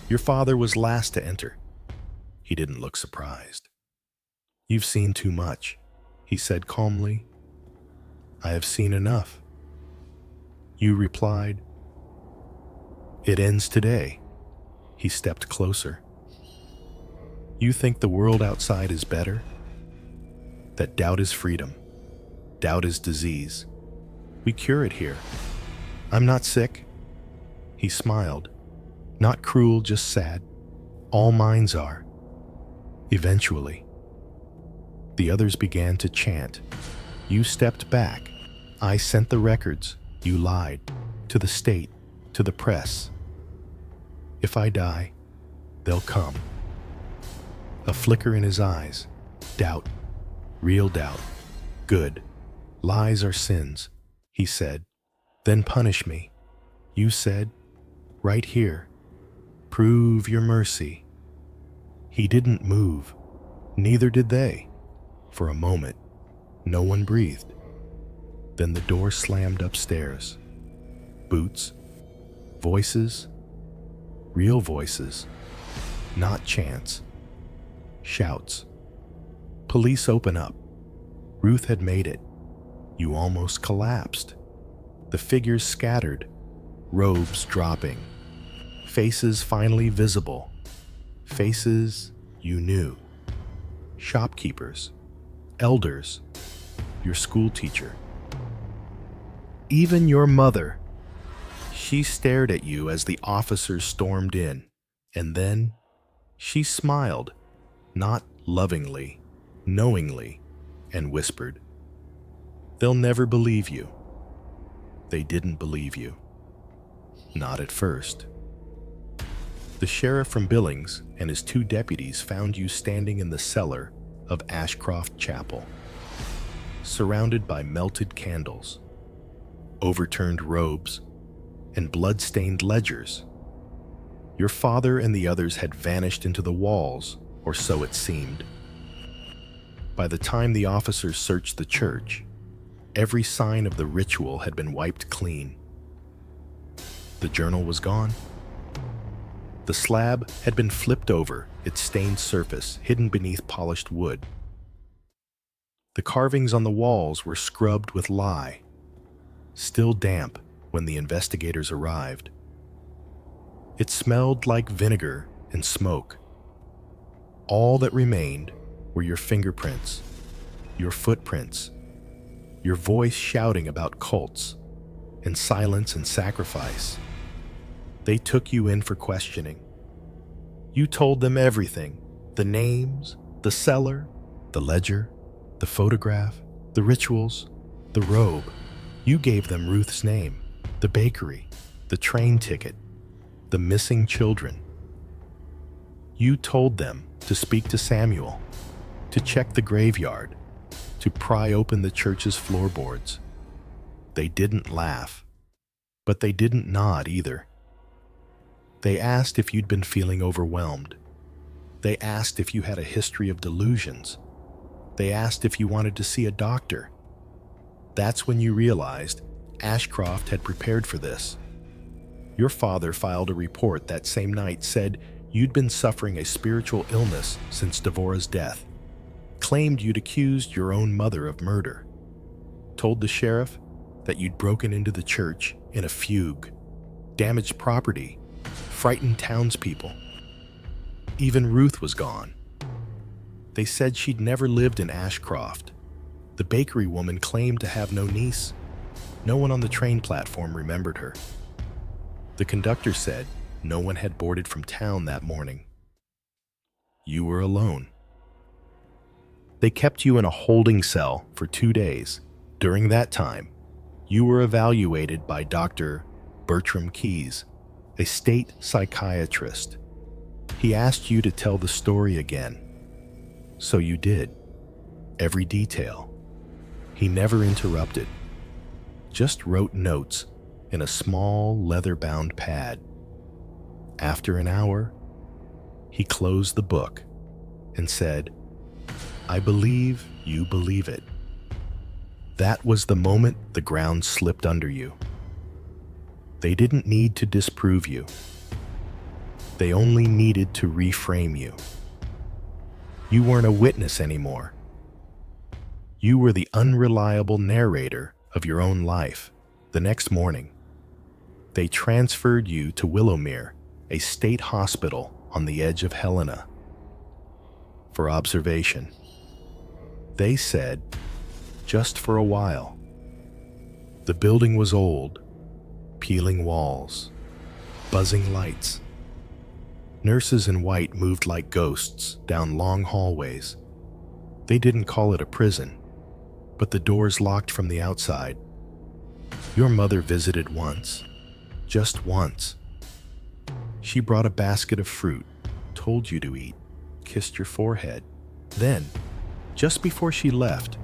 Your father was last to enter. He didn't look surprised. "You've seen too much," he said calmly. "I have seen enough." You replied, "It ends today." He stepped closer. "You think the world outside is better? That doubt is freedom. Doubt is disease. We cure it here. I'm not sick." He smiled. "Not cruel, just sad. All minds are. Eventually." The others began to chant. You stepped back. "I sent the records. You lied. To the state, to the press. If I die, they'll come." A flicker in his eyes. Doubt. Real doubt. "Good. Lies are sins," he said. "Then punish me." You said, "Right here. Prove your mercy." He didn't move. Neither did they. For a moment, no one breathed. Then the door slammed upstairs. Boots. Voices. Real voices. Not chants. Shouts. "Police, open up." Ruth had made it. You almost collapsed. The figures scattered, robes dropping, faces finally visible, faces you knew. Shopkeepers, elders, your school teacher. Even your mother. She stared at you as the officers stormed in, and then she smiled, not lovingly, knowingly, and whispered, "They'll never believe you." They didn't believe you. Not at first. The sheriff from Billings and his 2 deputies found you standing in the cellar of Ashcroft Chapel, surrounded by melted candles, overturned robes, and blood-stained ledgers. Your father and the others had vanished into the walls, or so it seemed. By the time the officers searched the church, every sign of the ritual had been wiped clean. The journal was gone. The slab had been flipped over, its stained surface hidden beneath polished wood. The carvings on the walls were scrubbed with lye, still damp when the investigators arrived. It smelled like vinegar and smoke. All that remained were your fingerprints, your footprints, your voice shouting about cults and silence and sacrifice. They took you in for questioning. You told them everything: the names, the cellar, the ledger, the photograph, the rituals, the robe. You gave them Ruth's name, the bakery, the train ticket, the missing children. You told them to speak to Samuel, to check the graveyard, to pry open the church's floorboards. They didn't laugh, but they didn't nod either. They asked if you'd been feeling overwhelmed. They asked if you had a history of delusions. They asked if you wanted to see a doctor. That's when you realized Ashcroft had prepared for this. Your father filed a report that same night, said you'd been suffering a spiritual illness since Devorah's death, claimed you'd accused your own mother of murder, told the sheriff that you'd broken into the church in a fugue, damaged property, frightened townspeople. Even Ruth was gone. They said she'd never lived in Ashcroft. The bakery woman claimed to have no niece. No one on the train platform remembered her. The conductor said no one had boarded from town that morning. You were alone. They kept you in a holding cell for 2 days. During that time, you were evaluated by Dr. Bertram Keyes, a state psychiatrist. He asked you to tell the story again. So you did. Every detail. He never interrupted. Just wrote notes in a small leather-bound pad. After an hour, he closed the book and said, "I believe you believe it." That was the moment the ground slipped under you. They didn't need to disprove you. They only needed to reframe you. You weren't a witness anymore. You were the unreliable narrator of your own life. The next morning, they transferred you to Willowmere, a state hospital on the edge of Helena, for observation. They said, just for a while. The building was old, peeling walls, buzzing lights. Nurses in white moved like ghosts down long hallways. They didn't call it a prison, but the doors locked from the outside. Your mother visited once, just once. She brought a basket of fruit, told you to eat, kissed your forehead. Then, just before she left,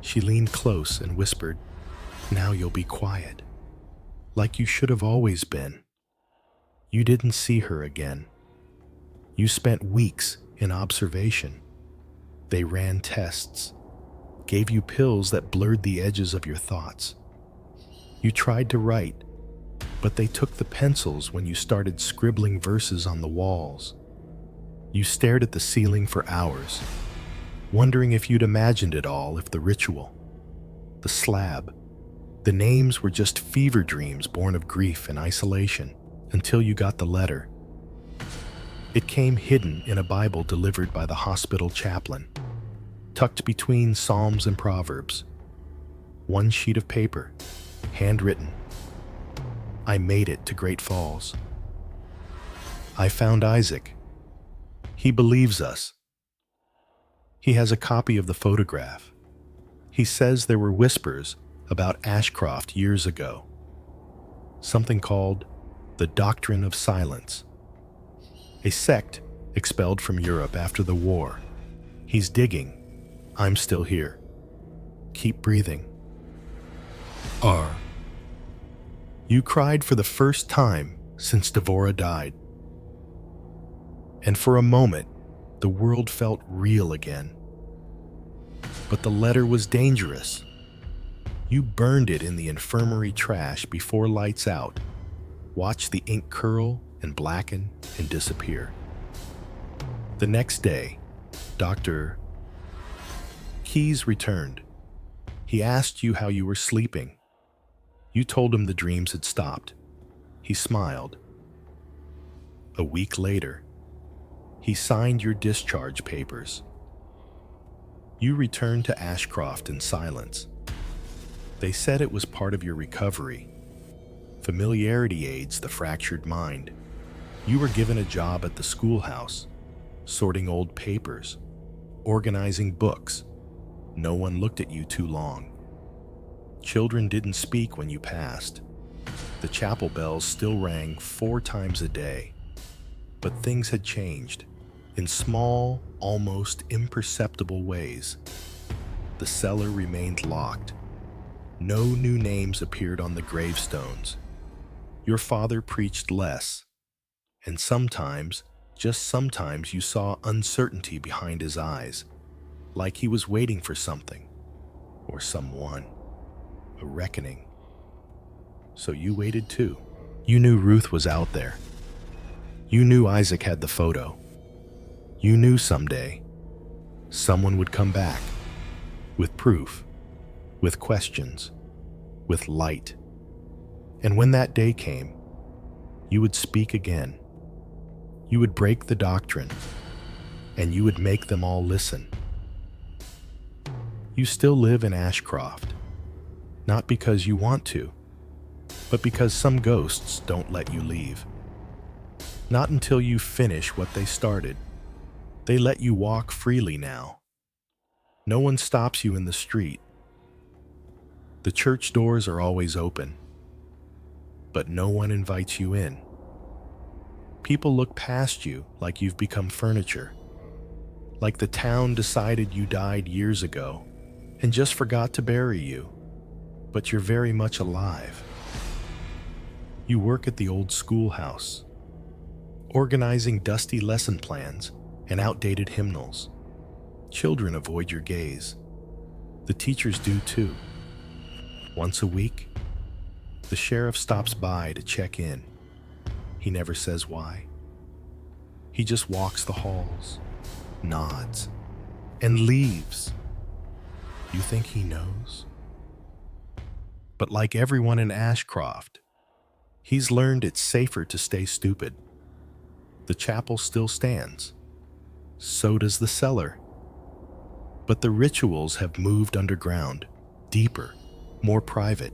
she leaned close and whispered, "Now you'll be quiet, like you should have always been." You didn't see her again. You spent weeks in observation. They ran tests, gave you pills that blurred the edges of your thoughts. You tried to write, but they took the pencils when you started scribbling verses on the walls. You stared at the ceiling for hours, wondering if you'd imagined it all, if the ritual, the slab, the names were just fever dreams born of grief and isolation, until you got the letter. It came hidden in a Bible delivered by the hospital chaplain, tucked between Psalms and Proverbs. One sheet of paper, handwritten. I made it to Great Falls. I found Isaac. He believes us. He has a copy of the photograph. He says there were whispers about Ashcroft years ago. Something called the Doctrine of Silence. A sect expelled from Europe after the war. He's digging. I'm still here. Keep breathing. R. You cried for the first time since Devora died. And for a moment, the world felt real again. But the letter was dangerous. You burned it in the infirmary trash before lights out. Watched the ink curl and blacken and disappear. The next day, Dr. Keyes returned. He asked you how you were sleeping. You told him the dreams had stopped. He smiled. A week later, he signed your discharge papers. You returned to Ashcroft in silence. They said it was part of your recovery. Familiarity aids the fractured mind. You were given a job at the schoolhouse, sorting old papers, organizing books. No one looked at you too long. Children didn't speak when you passed. The chapel bells still rang 4 times a day. But things had changed, in small, almost imperceptible ways. The cellar remained locked. No new names appeared on the gravestones. Your father preached less, and sometimes, just sometimes, you saw uncertainty behind his eyes, like he was waiting for something, or someone, a reckoning. So you waited too. You knew Ruth was out there. You knew Isaac had the photo. You knew someday someone would come back with proof, with questions, with light. And when that day came, you would speak again. You would break the doctrine, and you would make them all listen. You still live in Ashcroft, not because you want to, but because some ghosts don't let you leave. Not until you finish what they started. They let you walk freely now. No one stops you in the street. The church doors are always open, but no one invites you in. People look past you like you've become furniture, like the town decided you died years ago and just forgot to bury you, but you're very much alive. You work at the old schoolhouse, organizing dusty lesson plans and outdated hymnals. Children avoid your gaze. The teachers do too. Once a week, the sheriff stops by to check in. He never says why. He just walks the halls, nods, and leaves. You think he knows? But like everyone in Ashcroft, he's learned it's safer to stay stupid. The chapel still stands. So does the cellar. But the rituals have moved underground, deeper, more private.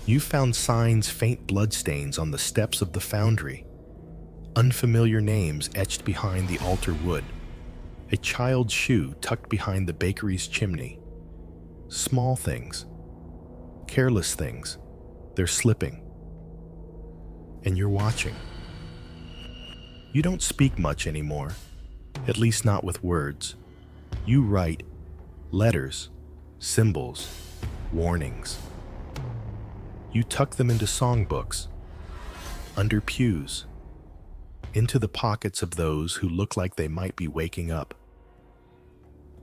You found signs, faint bloodstains on the steps of the foundry, unfamiliar names etched behind the altar wood, a child's shoe tucked behind the bakery's chimney. Small things, careless things, they're slipping. And you're watching. You don't speak much anymore, at least not with words. You write letters, symbols, warnings. You tuck them into songbooks, under pews, into the pockets of those who look like they might be waking up.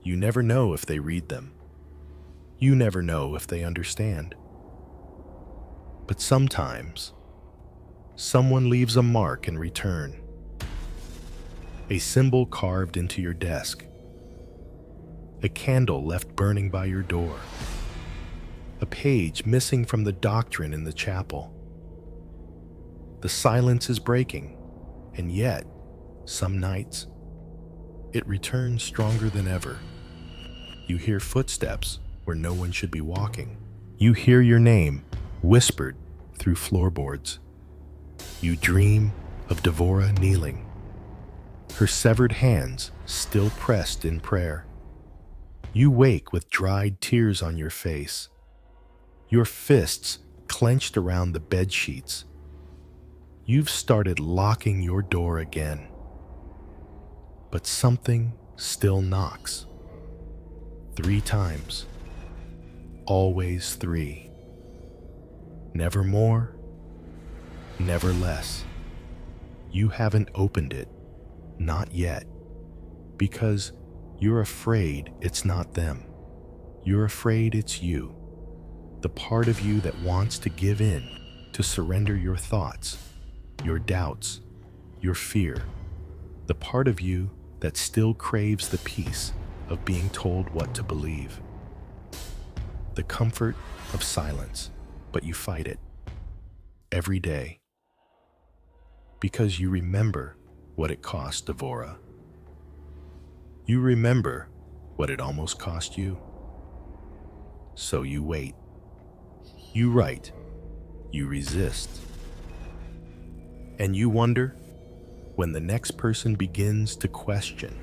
You never know if they read them. You never know if they understand. But sometimes, someone leaves a mark in return. A symbol carved into your desk. A candle left burning by your door. A page missing from the doctrine in the chapel. The silence is breaking, and yet, some nights, it returns stronger than ever. You hear footsteps where no one should be walking. You hear your name whispered through floorboards. You dream of Devora kneeling, her severed hands still pressed in prayer. You wake with dried tears on your face, your fists clenched around the bed sheets. You've started locking your door again. But something still knocks. 3 times. Always 3. Never more, never less. You haven't opened it, not yet, because you're afraid it's not them. You're afraid it's you, the part of you that wants to give in, to surrender your thoughts, your doubts, your fear, the part of you that still craves the peace of being told what to believe. The comfort of silence, but you fight it every day because you remember what it cost Devora. You remember what it almost cost you. So you wait. You write. You resist. And you wonder when the next person begins to question,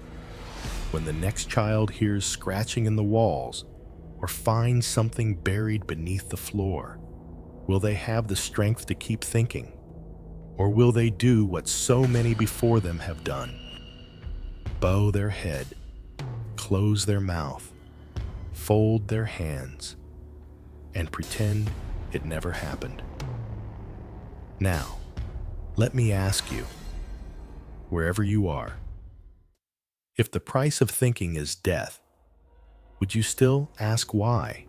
when the next child hears scratching in the walls or finds something buried beneath the floor, will they have the strength to keep thinking? Or will they do what so many before them have done? Bow their head, close their mouth, fold their hands, and pretend it never happened. Now, let me ask you, wherever you are, if the price of thinking is death, would you still ask why?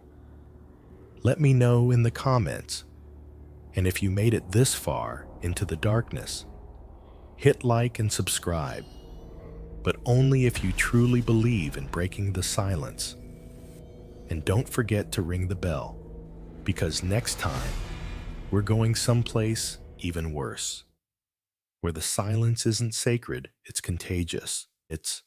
Let me know in the comments. And if you made it this far into the darkness, hit like and subscribe, but only if you truly believe in breaking the silence. And don't forget to ring the bell, because next time we're going someplace even worse, where the silence isn't sacred, it's contagious. It's